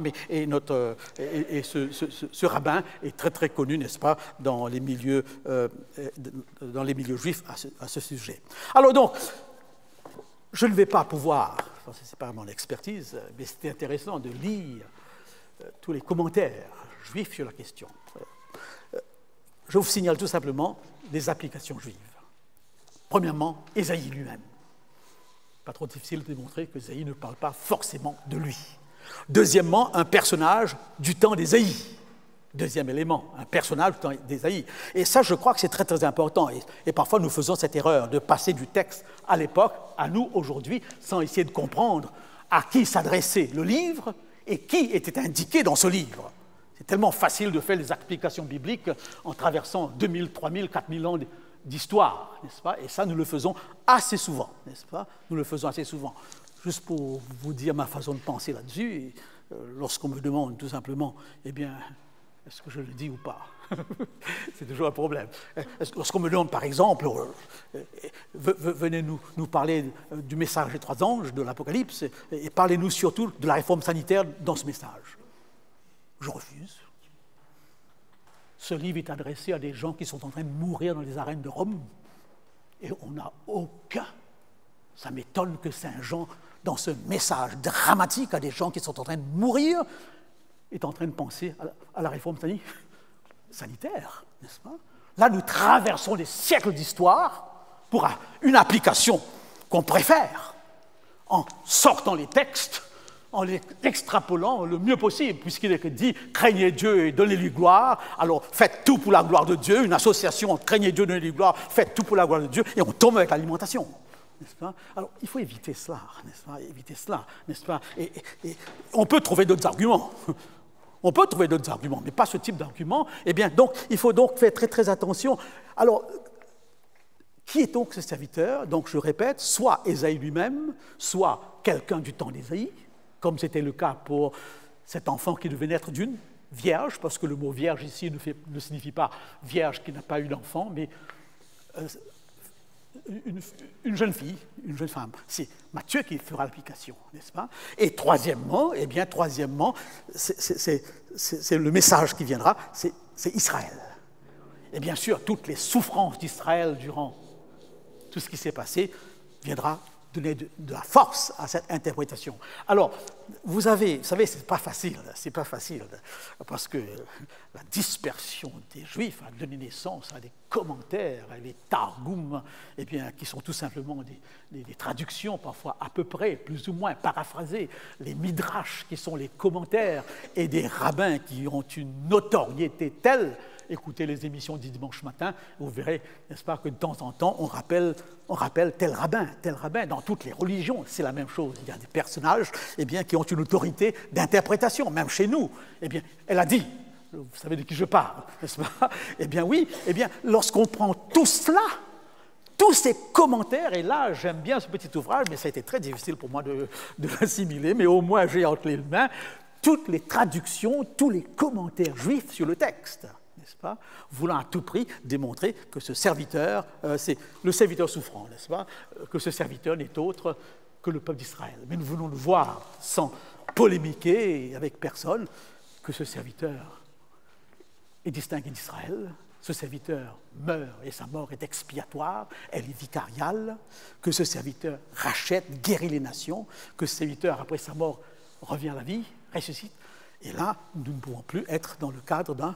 Ce rabbin est très très connu, n'est-ce pas, dans les milieux juifs à ce sujet. Alors donc, je ne vais pas pouvoir, parce que ce n'est pas mon expertise, mais c'était intéressant de lire tous les commentaires juifs sur la question. Je vous signale tout simplement les applications juives. Premièrement, Ésaïe lui-même. Pas trop difficile de démontrer que Ésaïe ne parle pas forcément de lui. Deuxièmement, un personnage du temps d'Ésaïe. Deuxième élément, un personnage du temps d'Ésaïe. Et ça, je crois que c'est très très important. Et parfois, nous faisons cette erreur de passer du texte à l'époque, à nous aujourd'hui, sans essayer de comprendre à qui s'adressait le livre et qui était indiqué dans ce livre. C'est tellement facile de faire les applications bibliques en traversant 2000, 3000, 4000 ans d'histoire, n'est-ce pas? Et ça, nous le faisons assez souvent, n'est-ce pas? Nous le faisons assez souvent. Juste pour vous dire ma façon de penser là-dessus, lorsqu'on me demande tout simplement, eh bien, est-ce que je le dis ou pas? C'est toujours un problème. Lorsqu'on me demande, par exemple, venez nous parler du message des 3 anges de l'Apocalypse, et parlez-nous surtout de la réforme sanitaire dans ce message. Je refuse. Ce livre est adressé à des gens qui sont en train de mourir dans les arènes de Rome, et on n'a aucun. Ça m'étonne que Saint Jean, dans ce message dramatique à des gens qui sont en train de mourir, est en train de penser à la réforme sanitaire, n'est-ce pas? Là, nous traversons des siècles d'histoire pour une application qu'on préfère, en sortant les textes, en les extrapolant le mieux possible, puisqu'il est dit « craignez Dieu et donnez-lui gloire », alors faites tout pour la gloire de Dieu, une association entre « craignez Dieu et donnez-lui gloire », faites tout pour la gloire de Dieu, et on tombe avec l'alimentation. N'est-ce pas? Alors, il faut éviter cela, n'est-ce pas? Éviter cela, n'est-ce pas? Et on peut trouver d'autres arguments. On peut trouver d'autres arguments, mais pas ce type d'argument. Eh bien, donc, il faut donc faire très, très attention. Alors, qui est donc ce serviteur? Donc, je répète, soit Ésaïe lui-même, soit quelqu'un du temps d'Ésaïe, comme c'était le cas pour cet enfant qui devait naître d'une vierge, parce que le mot vierge ici ne signifie pas vierge qui n'a pas eu d'enfant, mais une jeune fille, une jeune femme. C'est Matthieu qui fera l'application, n'est-ce pas? Et troisièmement, eh bien, c'est le message qui viendra, c'est Israël. Et bien sûr, toutes les souffrances d'Israël durant tout ce qui s'est passé viendra donner de la force à cette interprétation. Alors, vous savez, c'est pas facile, parce que la dispersion des Juifs a donné naissance à des commentaires, à des targums, eh bien, qui sont tout simplement des traductions, parfois à peu près, plus ou moins paraphrasées, les midrash, qui sont les commentaires, et des rabbins qui ont une notoriété telle. Écoutez les émissions du dimanche matin, vous verrez, n'est-ce pas, que de temps en temps, on rappelle tel rabbin. Dans toutes les religions, c'est la même chose. Il y a des personnages eh bien, qui ont une autorité d'interprétation, même chez nous. Eh bien, elle a dit, vous savez de qui je parle, n'est-ce pas? Eh bien oui, eh bien, lorsqu'on prend tout cela, tous ces commentaires, et là, j'aime bien ce petit ouvrage, mais ça a été très difficile pour moi de l'assimiler, mais au moins j'ai entre les mains toutes les traductions, tous les commentaires juifs sur le texte. N'est-ce pas? Voulant à tout prix démontrer que ce serviteur, c'est le serviteur souffrant, n'est-ce pas? Que ce serviteur n'est autre que le peuple d'Israël. Mais nous voulons le voir sans polémiquer avec personne, que ce serviteur est distingué d'Israël, ce serviteur meurt et sa mort est expiatoire, elle est vicariale, que ce serviteur rachète, guérit les nations, que ce serviteur, après sa mort, revient à la vie, ressuscite. Et là, nous ne pouvons plus être dans le cadre d'un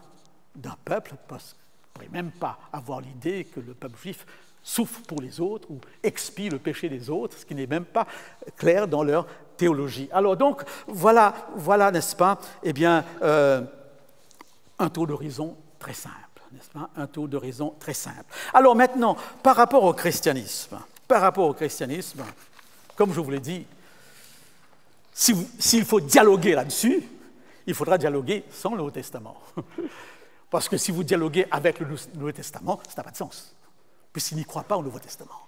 peuple, parce qu'on ne pourrait même pas avoir l'idée que le peuple juif souffre pour les autres ou expie le péché des autres, ce qui n'est même pas clair dans leur théologie. Alors donc, voilà, n'est-ce pas, eh bien, un tour d'horizon très simple, n'est-ce pas, un tour d'horizon très simple. Alors maintenant, par rapport au christianisme, comme je vous l'ai dit, s'il faut dialoguer là-dessus, il faudra dialoguer sans le Nouveau Testament. Parce que si vous dialoguez avec le Nouveau Testament, ça n'a pas de sens, puisqu'il n'y croit pas au Nouveau Testament.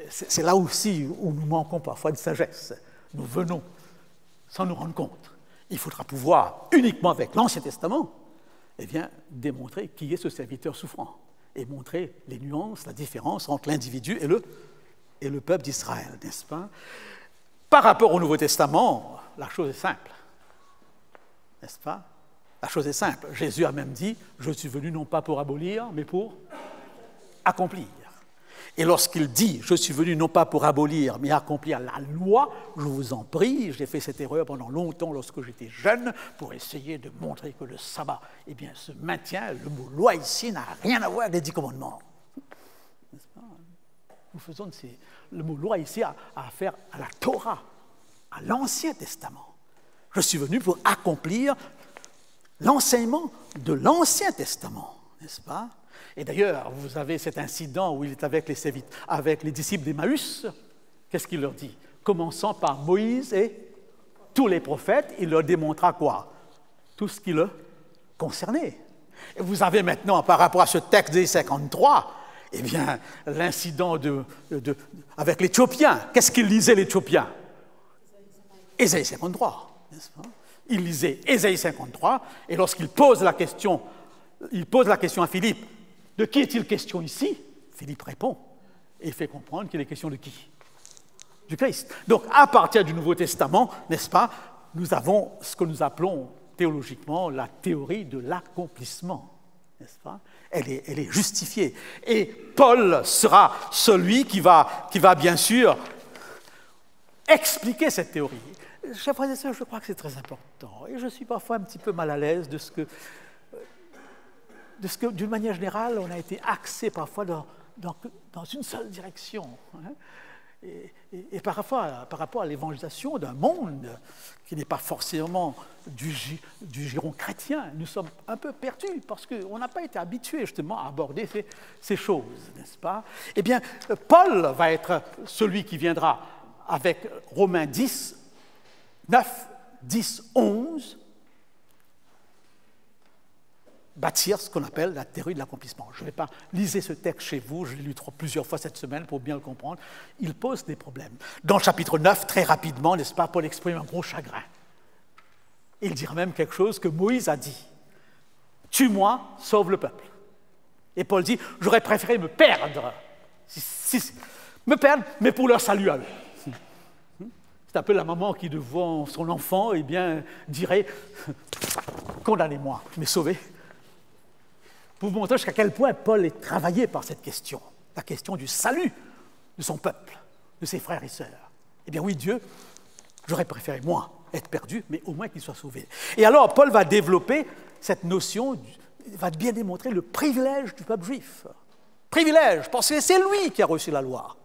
C'est là aussi où nous manquons parfois de sagesse. Nous venons sans nous rendre compte. Il faudra pouvoir, uniquement avec l'Ancien Testament, eh bien, démontrer qui est ce serviteur souffrant et montrer les nuances, la différence entre l'individu et le peuple d'Israël, n'est-ce pas? Par rapport au Nouveau Testament, la chose est simple, n'est-ce pas? La chose est simple. Jésus a même dit « Je suis venu non pas pour abolir, mais pour accomplir ». Et lorsqu'il dit « Je suis venu non pas pour abolir, mais accomplir la loi », je vous en prie, j'ai fait cette erreur pendant longtemps lorsque j'étais jeune, pour essayer de montrer que le sabbat eh bien, se maintient. Le mot « loi » ici n'a rien à voir avec les 10 commandements. N'est-ce pas? Nous faisons le mot « loi » ici a affaire à la Torah, à l'Ancien Testament. Je suis venu pour accomplir l'enseignement de l'Ancien Testament, n'est-ce pas? Et d'ailleurs, vous avez cet incident où il est avec les disciples d'Emmaüs. Qu'est-ce qu'il leur dit? Commençant par Moïse et tous les prophètes, il leur démontra quoi? Tout ce qui le concernait. Et vous avez maintenant, par rapport à ce texte des 53, eh bien, l'incident avec l'Éthiopien. Qu'est-ce qu'il lisait l'Éthiopien? Ésaïe 53. n'est-ce pas? Il lisait Ésaïe 53, et lorsqu'il pose la question à Philippe, de qui est-il question ici? Philippe répond, et il fait comprendre qu'il est question de qui? Du Christ. Donc, à partir du Nouveau Testament, n'est-ce pas, nous avons ce que nous appelons théologiquement la théorie de l'accomplissement, n'est-ce pas? Elle est justifiée. Et Paul sera celui qui va bien sûr expliquer cette théorie. Chers frères et sœurs, je crois que c'est très important. Et je suis parfois un petit peu mal à l'aise de ce que d'une manière générale, on a été axé parfois dans une seule direction. Et par rapport à l'évangélisation d'un monde qui n'est pas forcément du giron chrétien, nous sommes un peu perdus parce qu'on n'a pas été habitués justement à aborder ces choses, n'est-ce pas? Eh bien, Paul va être celui qui viendra avec Romains 10, 9, 10, 11, bâtir ce qu'on appelle la théorie de l'accomplissement. Je ne vais pas liser ce texte chez vous, je l'ai lu plusieurs fois cette semaine pour bien le comprendre. Il pose des problèmes. Dans le chapitre 9, très rapidement, n'est-ce pas, Paul exprime un gros chagrin. Il dira même quelque chose que Moïse a dit. « Tue-moi, sauve le peuple. » Et Paul dit « J'aurais préféré me perdre. Me perdre, mais pour leur salut à eux. » C'est un peu la maman qui, devant son enfant, eh bien, dirait « Condamnez-moi, mais sauvez. » Pour vous montrer jusqu'à quel point Paul est travaillé par cette question, la question du salut de son peuple, de ses frères et sœurs. Eh bien oui, Dieu, j'aurais préféré, moi, être perdu, mais au moins qu'il soit sauvé. Et alors, Paul va développer cette notion, va bien démontrer le privilège du peuple juif. Privilège, parce que c'est lui qui a reçu la loi.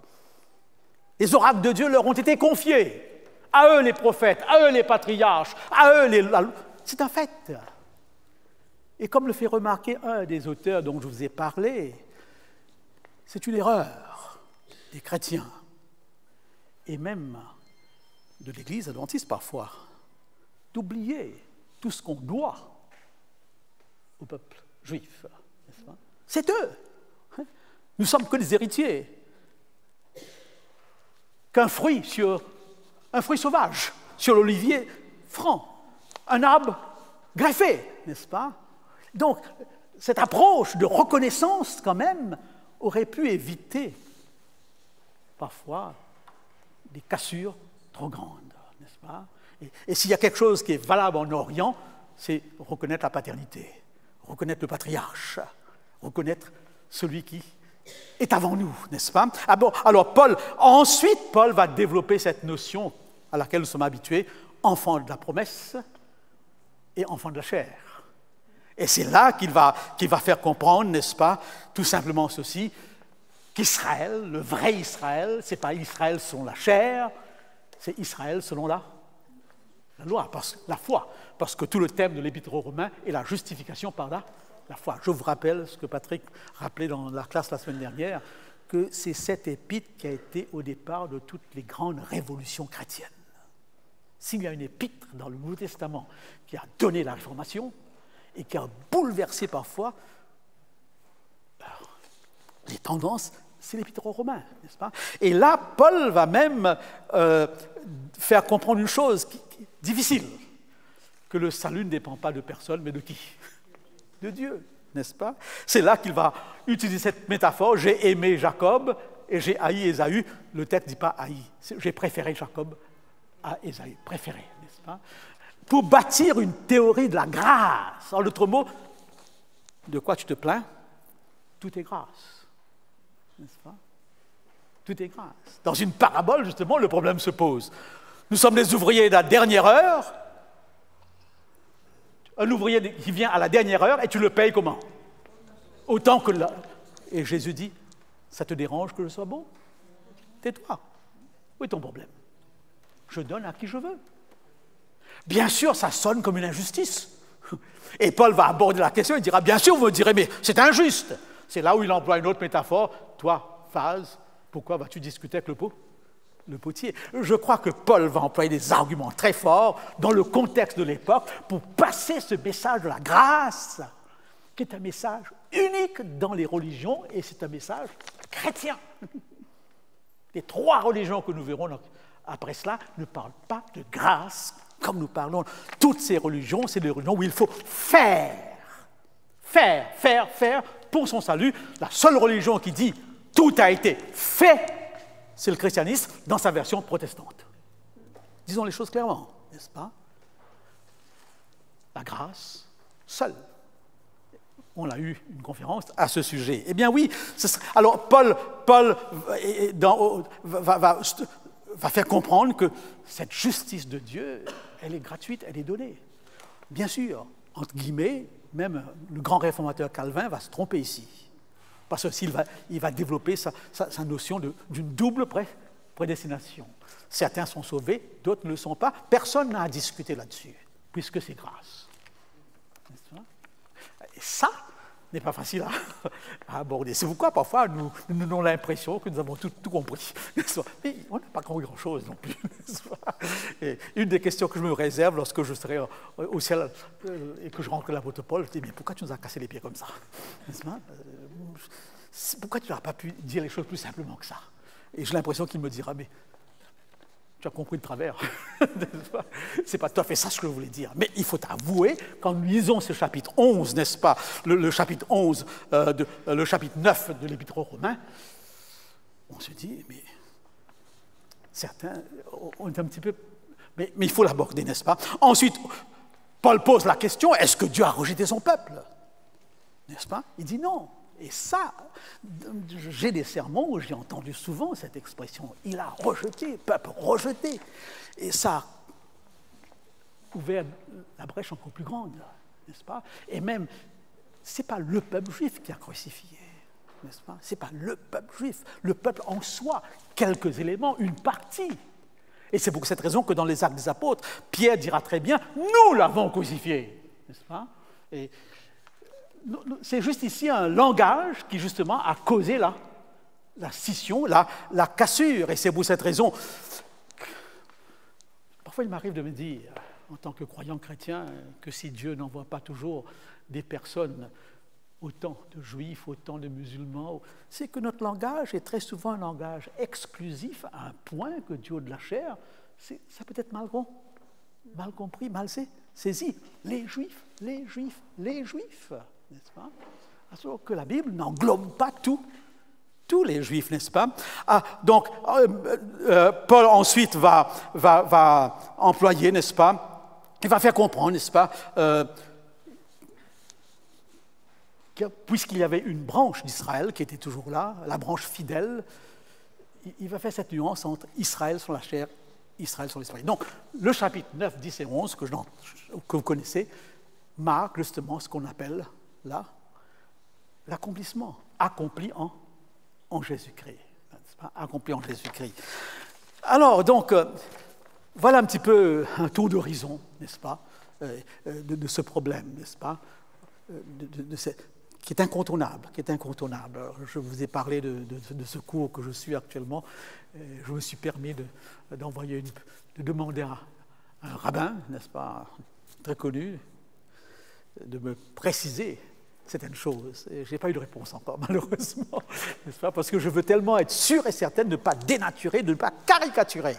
Les oracles de Dieu leur ont été confiés. À eux les prophètes, à eux les patriarches, à eux les... C'est un fait. Et comme le fait remarquer un des auteurs dont je vous ai parlé, c'est une erreur des chrétiens, et même de l'Église adventiste parfois, d'oublier tout ce qu'on doit au peuple juif. N'est-ce pas? C'est eux. Nous ne sommes que des héritiers. Qu'un fruit sauvage sur l'olivier franc, un arbre greffé, n'est-ce pas? Donc, cette approche de reconnaissance, quand même, aurait pu éviter, parfois, des cassures trop grandes, n'est-ce pas? Et s'il y a quelque chose qui est valable en Orient, c'est reconnaître la paternité, reconnaître le patriarche, reconnaître celui qui est avant nous, n'est-ce pas? Ah bon, alors ensuite, Paul va développer cette notion à laquelle nous sommes habitués, enfant de la promesse et enfant de la chair. Et c'est là qu'il va faire comprendre, n'est-ce pas, tout simplement ceci, qu'Israël, le vrai Israël, ce n'est pas Israël selon la chair, c'est Israël selon la loi, la foi. Parce que tout le thème de l'Épître aux Romains est la justification par la foi. Je vous rappelle ce que Patrick rappelait dans la classe la semaine dernière, que c'est cette épître qui a été au départ de toutes les grandes révolutions chrétiennes. S'il y a une épître dans le Nouveau Testament qui a donné la Réformation et qui a bouleversé parfois les tendances, c'est l'Épître aux Romains, n'est-ce pas? Et là, Paul va même faire comprendre une chose qui est difficile, que le salut ne dépend pas de personne, mais de qui? De Dieu, n'est-ce pas? C'est là qu'il va utiliser cette métaphore, j'ai aimé Jacob et j'ai haï Ésaü. Le texte ne dit pas haï, j'ai préféré Jacob à Ésaü, préféré, n'est-ce pas? Pour bâtir une théorie de la grâce. En d'autres mots, de quoi tu te plains? Tout est grâce, n'est-ce pas? Tout est grâce. Dans une parabole, justement, le problème se pose. Nous sommes des ouvriers de la dernière heure. Un ouvrier qui vient à la dernière heure et tu le payes comment? Autant que là. Et Jésus dit, ça te dérange que je sois bon? Tais-toi. Où est ton problème? Je donne à qui je veux. Bien sûr, ça sonne comme une injustice. Et Paul va aborder la question, il dira, bien sûr, vous me direz, mais c'est injuste. C'est là où il emploie une autre métaphore. Toi, phase, pourquoi vas-tu discuter avec le potier? Je crois que Paul va employer des arguments très forts dans le contexte de l'époque pour passer ce message de la grâce, qui est un message unique dans les religions, et c'est un message chrétien. Les trois religions que nous verrons après cela ne parlent pas de grâce comme nous parlons, toutes ces religions, c'est des religions où il faut faire pour son salut. La seule religion qui dit tout a été fait, c'est le christianisme dans sa version protestante. Disons les choses clairement, n'est-ce pas? La grâce seule. On a eu une conférence à ce sujet. Eh bien oui, alors Paul va faire comprendre que cette justice de Dieu, elle est gratuite, elle est donnée. Bien sûr, entre guillemets, même le grand réformateur Calvin va se tromper ici. Parce qu'il va développer sa notion d'une double prédestination. Certains sont sauvés, d'autres ne le sont pas. Personne n'a à discuter là-dessus, puisque c'est grâce. Et ça n'est pas facile à aborder. C'est pourquoi parfois nous avons l'impression que nous avons tout compris. Mais on n'a pas compris grand-chose non plus. Et une des questions que je me réserve lorsque je serai au ciel et que je rentre l'apôtre Paul, je dis, mais pourquoi tu nous as cassé les pieds comme ça? Pourquoi tu n'as pas pu dire les choses plus simplement que ça? Et j'ai l'impression qu'il me dira, mais tu as compris de travers. C'est pas tout à fait ça ce que je voulais dire. Mais il faut avouer, quand nous lisons ce chapitre 11, n'est-ce pas, le chapitre 11, le chapitre 9 de l'Épître aux Romains, on se dit, mais certains, on est un petit peu... Mais il faut l'aborder, n'est-ce pas? Ensuite, Paul pose la question, est-ce que Dieu a rejeté son peuple? N'est-ce pas? Il dit non. Et ça, j'ai des sermons où j'ai entendu souvent cette expression. Il a rejeté, peuple rejeté. Et ça a ouvert la brèche encore plus grande, n'est-ce pas? Et même, ce n'est pas le peuple juif qui a crucifié, n'est-ce pas? Ce n'est pas le peuple juif. Le peuple en soi, quelques éléments, une partie. Et c'est pour cette raison que dans les Actes des Apôtres, Pierre dira très bien, nous l'avons crucifié, n'est-ce pas? Et c'est juste ici un langage qui, justement, a causé la scission, la cassure. Et c'est pour cette raison. Parfois, il m'arrive de me dire, en tant que croyant chrétien, que si Dieu n'envoie pas toujours des personnes, autant de juifs, autant de musulmans, c'est que notre langage est très souvent un langage exclusif à un point que du haut de la chair, ça peut être mal compris, mal saisi. Les juifs, les juifs, les juifs. N'est-ce pas? Alors que la Bible n'englobe pas tous les Juifs, n'est-ce pas? Donc, Paul ensuite va employer, n'est-ce pas? Il va faire comprendre, n'est-ce pas? Puisqu'il y avait une branche d'Israël qui était toujours là, la branche fidèle, il va faire cette nuance entre Israël sur la chair, Israël sur l'esprit. Donc, le chapitre 9, 10 et 11, que vous connaissez, marque justement ce qu'on appelle l'accomplissement, accompli en Jésus-Christ. Accompli en Jésus-Christ. Alors, donc, voilà un petit peu un tour d'horizon, n'est-ce pas, de ce problème, n'est-ce pas, qui est incontournable. Alors, je vous ai parlé de ce cours que je suis actuellement. Je me suis permis de demander à un rabbin, n'est-ce pas, très connu, de me préciser certaines choses. Et je n'ai pas eu de réponse encore, malheureusement, n'est-ce pas? Parce que je veux tellement être sûr et certain de ne pas dénaturer, de ne pas caricaturer.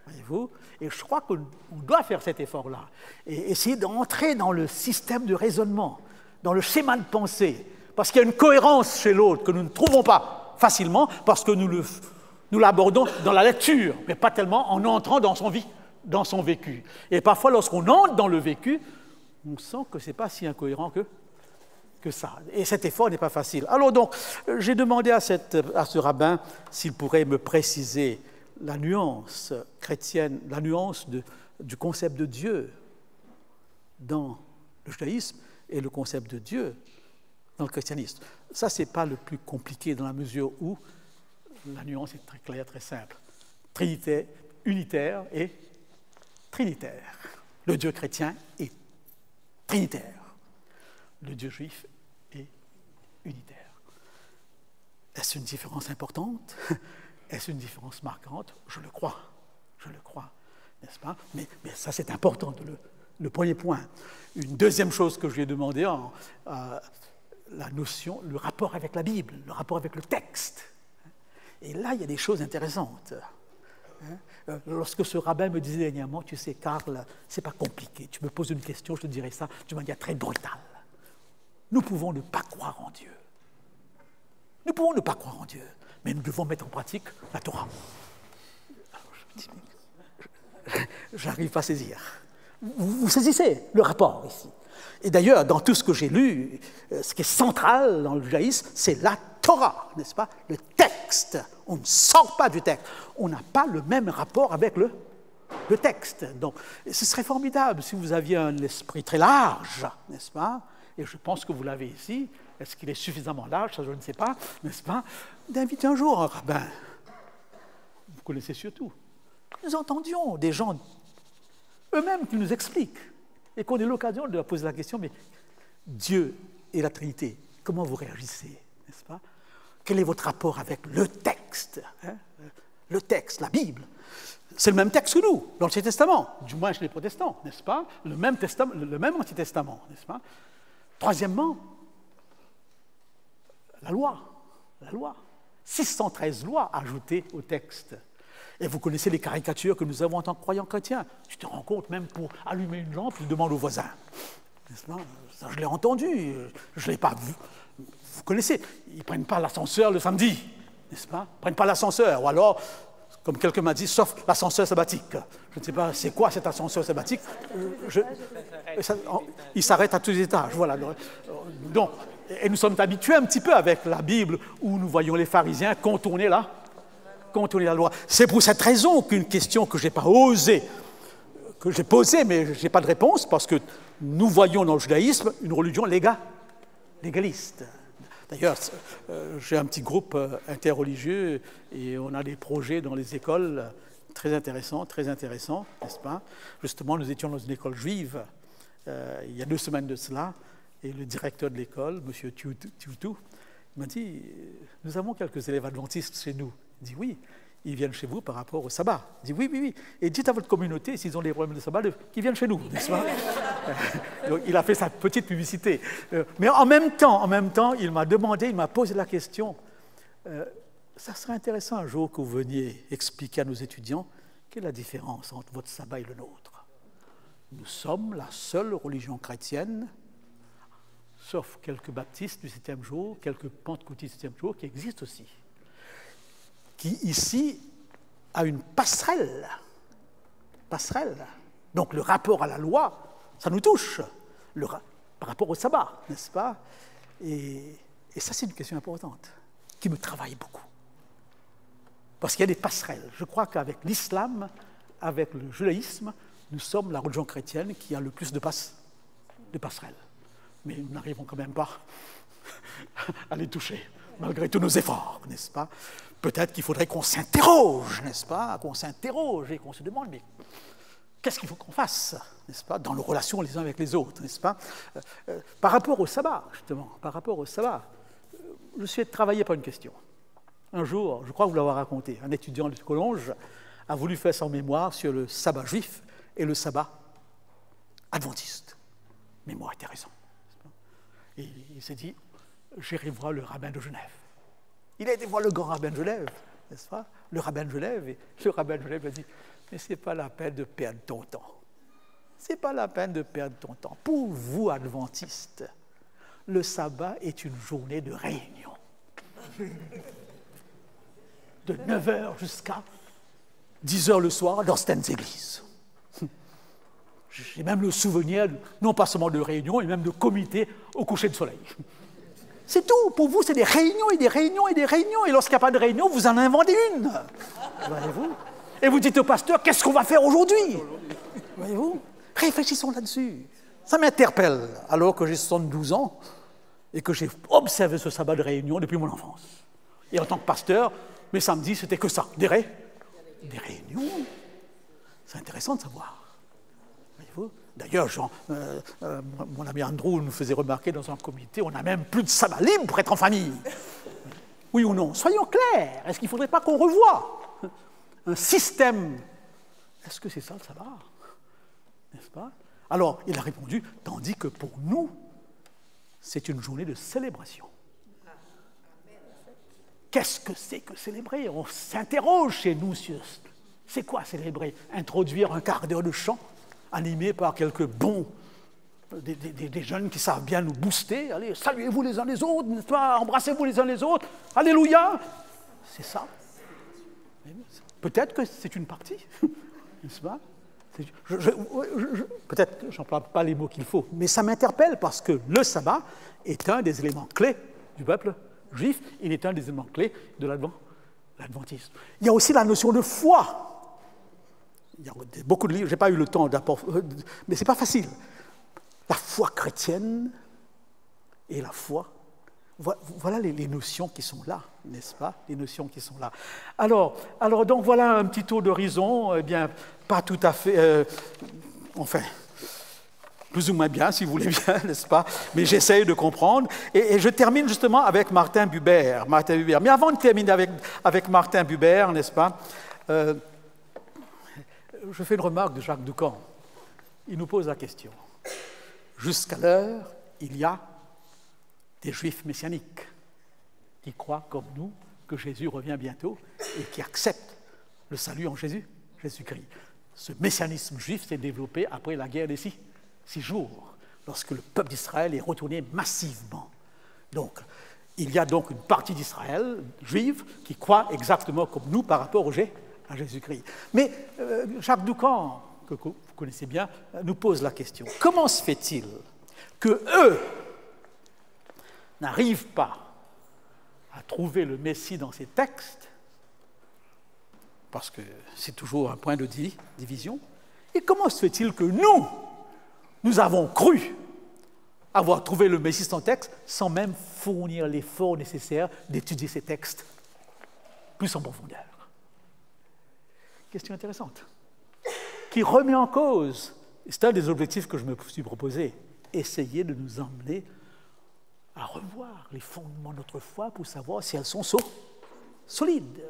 Voyez-vous? Et je crois qu'on doit faire cet effort-là. Et essayer d'entrer dans le système de raisonnement, dans le schéma de pensée, parce qu'il y a une cohérence chez l'autre que nous ne trouvons pas facilement, parce que nous l'abordons dans la lecture, mais pas tellement en entrant dans son vécu. Et parfois, lorsqu'on entre dans le vécu, on sent que ce n'est pas si incohérent que ça. Et cet effort n'est pas facile. Alors donc, j'ai demandé à ce rabbin s'il pourrait me préciser la nuance chrétienne, la nuance du concept de Dieu dans le judaïsme et le concept de Dieu dans le christianisme. Ça, ce n'est pas le plus compliqué dans la mesure où la nuance est très claire, très simple. Trinité, unitaire et trinitaire. Le Dieu chrétien est trinitaire. Le Dieu juif est unitaire. Est-ce une différence importante? Est-ce une différence marquante? Je le crois, n'est-ce pas? Mais ça, c'est important, le premier point. Une deuxième chose que je lui ai demandé, la notion, le rapport avec la Bible, le rapport avec le texte. Et là, il y a des choses intéressantes. Lorsque ce rabbin me disait dernièrement, tu sais, Karl, c'est pas compliqué, tu me poses une question, je te dirai ça d'une manière très brutale. Nous pouvons ne pas croire en Dieu. Nous pouvons ne pas croire en Dieu, mais nous devons mettre en pratique la Torah. Je n'arrive pas à saisir. Vous saisissez le rapport ici. Et d'ailleurs, dans tout ce que j'ai lu, ce qui est central dans le judaïsme, c'est la Torah, n'est-ce pas? Le texte. On ne sort pas du texte. On n'a pas le même rapport avec le texte. Donc, ce serait formidable si vous aviez un esprit très large, n'est-ce pas? Et je pense que vous l'avez ici. Est-ce qu'il est suffisamment large? Ça, je ne sais pas, n'est-ce pas? D'inviter un jour un rabbin. Vous connaissez surtout. Nous entendions des gens eux-mêmes qui nous expliquent et qu'on ait l'occasion de leur poser la question, mais Dieu et la Trinité, comment vous réagissez, n'est-ce pas? Quel est votre rapport avec le texte, hein? Le texte, la Bible. C'est le même texte que nous, l'Ancien Testament, du moins chez les protestants, n'est-ce pas? Le même Ancien Testament, n'est-ce pas? Troisièmement, la loi. 613 lois ajoutées au texte. Et vous connaissez les caricatures que nous avons en tant que croyants chrétiens. Tu te rends compte, même pour allumer une lampe, tu demandes au voisin. N'est-ce pas? Ça, je l'ai entendu, je ne l'ai pas vu. Vous connaissez, ils ne prennent pas l'ascenseur le samedi, n'est-ce pas? Ils ne prennent pas l'ascenseur, ou alors, comme quelqu'un m'a dit, sauf l'ascenseur sabbatique. Je ne sais pas, c'est quoi cet ascenseur sabbatique? Il s'arrête à tous les étages, voilà. Donc, et nous sommes habitués un petit peu avec la Bible, où nous voyons les pharisiens contourner la loi. C'est pour cette raison qu'une question que je n'ai pas osé, que j'ai posée, mais je n'ai pas de réponse, parce que nous voyons dans le judaïsme une religion légaliste. D'ailleurs, j'ai un petit groupe interreligieux et on a des projets dans les écoles très intéressants, n'est-ce pas? Justement, nous étions dans une école juive il y a 2 semaines de cela, et le directeur de l'école, M. Tioutou, m'a dit « Nous avons quelques élèves adventistes chez nous. » Il dit « Oui, ils viennent chez vous par rapport au sabbat. » Il dit « Oui. Et dites à votre communauté, s'ils ont des problèmes de sabbat, qu'ils viennent chez nous, n'est-ce pas ?» Donc, il a fait sa petite publicité. Mais en même temps, il m'a posé la question, ça serait intéressant un jour que vous veniez expliquer à nos étudiants quelle est la différence entre votre sabbat et le nôtre. Nous sommes la seule religion chrétienne, sauf quelques baptistes du 7e jour, quelques pentecôtistes du 7e jour, qui existent aussi, qui ici a une passerelle. Donc le rapport à la loi, ça nous touche, par rapport au sabbat, n'est-ce pas? Et ça, c'est une question importante, qui me travaille beaucoup. Parce qu'il y a des passerelles. Je crois qu'avec l'islam, avec le judaïsme, nous sommes la religion chrétienne qui a le plus de passerelles. Mais nous n'arrivons quand même pas à les toucher, malgré tous nos efforts, n'est-ce pas? Peut-être qu'il faudrait qu'on s'interroge, n'est-ce pas? Qu'on s'interroge et qu'on se demande, mais qu'est-ce qu'il faut qu'on fasse, n'est-ce pas? Dans nos relations les uns avec les autres, n'est-ce pas? Par rapport au sabbat, justement, je suis travaillé par une question. Un jour, je crois vous l'avoir raconté, un étudiant de Collonges a voulu faire son mémoire sur le sabbat juif et le sabbat adventiste. Mémoire intéressant. Et il s'est dit, j'irai voir le rabbin de Genève. Il a été voir le grand rabbin de Genève, n'est-ce pas? Le rabbin de Genève, et le rabbin de Genève a dit, mais ce n'est pas la peine de perdre ton temps. C'est pas la peine de perdre ton temps. Pour vous, adventistes, le sabbat est une journée de réunion. De 9h jusqu'à 10h le soir dans certaines églises. J'ai même le souvenir, non pas seulement de réunions, mais même de comités au coucher de soleil. C'est tout. Pour vous, c'est des réunions et des réunions et des réunions. Et lorsqu'il n'y a pas de réunion, vous en inventez une. Voyez-vous? Et vous dites au pasteur, qu'est-ce qu'on va faire aujourd'hui? Voyez-vous? Réfléchissons là-dessus. Ça m'interpelle, alors que j'ai 72 ans et que j'ai observé ce sabbat de réunion depuis mon enfance. Et en tant que pasteur, mes samedis, c'était que ça, des réunions. C'est intéressant de savoir. Voyez-vous? D'ailleurs, mon ami Andrew nous faisait remarquer dans un comité, on n'a même plus de sabbat libre pour être en famille. Oui ou non? Soyons clairs. Est-ce qu'il ne faudrait pas qu'on revoie un système? Est-ce que c'est ça le sabbat? N'est-ce pas? Alors, il a répondu, tandis que pour nous, c'est une journée de célébration. Qu'est-ce que c'est que célébrer? On s'interroge chez nous sur C'est quoi célébrer? Introduire un quart d'heure de chant, animé par quelques bons, des jeunes qui savent bien nous booster. Allez, saluez-vous les uns les autres, n'est-ce pas? Embrassez-vous les uns les autres. Alléluia! C'est ça. Peut-être que c'est une partie, n'est-ce pas? Peut-être que je n'emploie pas les mots qu'il faut, mais ça m'interpelle parce que le sabbat est un des éléments clés du peuple juif, il est un des éléments clés de l'adventisme. Il y a aussi la notion de foi. Il y a beaucoup de livres, je n'ai pas eu le temps d'apporter, mais ce n'est pas facile. La foi chrétienne et la foi, voilà les notions qui sont là, n'est-ce pas? Les notions qui sont là. Alors donc voilà un petit tour d'horizon, eh bien, pas tout à fait, enfin, plus ou moins bien, si vous voulez bien, n'est-ce pas? Mais j'essaye de comprendre. Et je termine justement avec Martin Buber. Mais avant de terminer avec Martin Buber, n'est-ce pas? Je fais une remarque de Jacques Doucan. Il nous pose la question. Jusqu'à l'heure, il y a des Juifs messianiques qui croient, comme nous, que Jésus revient bientôt et qui acceptent le salut en Jésus-Christ. Ce messianisme juif s'est développé après la guerre des 6 jours, lorsque le peuple d'Israël est retourné massivement. Donc, il y a donc une partie d'Israël, juive, qui croit exactement comme nous par rapport à Jésus-Christ. Mais Jacques Doucan, que vous connaissez bien, nous pose la question. Comment se fait-il qu'eux n'arrivent pas à trouver le Messie dans ces textes, parce que c'est toujours un point de division, et comment se fait-il que nous avons cru avoir trouvé le Messie dans ces textes sans même fournir l'effort nécessaire d'étudier ces textes plus en profondeur? Question intéressante, qui remet en cause, c'est un des objectifs que je me suis proposé, essayer de nous emmener à revoir les fondements de notre foi pour savoir si elles sont solides.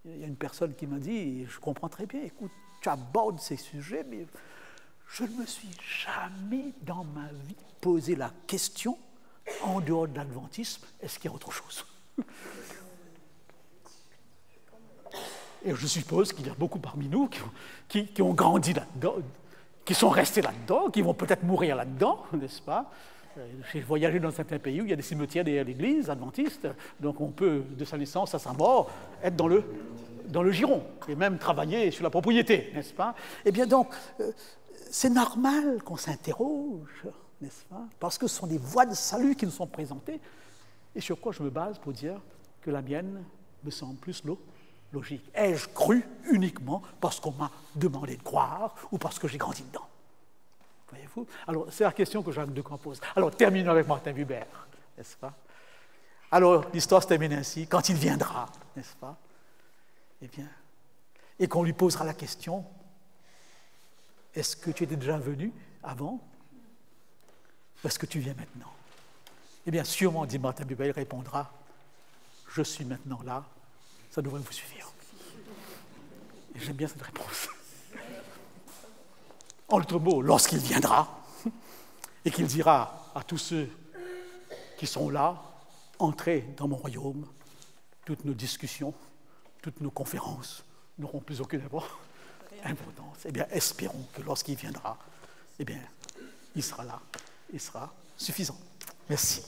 Il y a une personne qui m'a dit, je comprends très bien, écoute, tu abordes ces sujets, mais je ne me suis jamais dans ma vie posé la question, en dehors de l'adventisme, est-ce qu'il y a autre chose? Et je suppose qu'il y a beaucoup parmi nous qui ont grandi là-dedans, qui sont restés là-dedans, qui vont peut-être mourir là-dedans, n'est-ce pas? J'ai voyagé dans certains pays où il y a des cimetières derrière l'église adventiste, donc on peut, de sa naissance à sa mort, être dans le giron, et même travailler sur la propriété, n'est-ce pas? Eh bien donc, c'est normal qu'on s'interroge, n'est-ce pas? Parce que ce sont des voies de salut qui nous sont présentées, et sur quoi je me base pour dire que la mienne me semble plus logique. Ai-je cru uniquement parce qu'on m'a demandé de croire, ou parce que j'ai grandi dedans? Voyez-vous? Alors, c'est la question que Jacques Doucan pose. Alors, terminons avec Martin Buber, n'est-ce pas? Alors, l'histoire se termine ainsi, quand il viendra, n'est-ce pas? Eh bien, et qu'on lui posera la question, est-ce que tu étais déjà venu avant? Ou est-ce que tu viens maintenant? Eh bien, sûrement, dit Martin Buber, il répondra, je suis maintenant là, ça devrait vous suffire. Et j'aime bien cette réponse. En d'autres mots, lorsqu'il viendra et qu'il dira à tous ceux qui sont là, entrez dans mon royaume, toutes nos discussions, toutes nos conférences n'auront plus aucune importance. Eh bien, espérons que lorsqu'il viendra, eh bien, il sera là, il sera suffisant. Merci.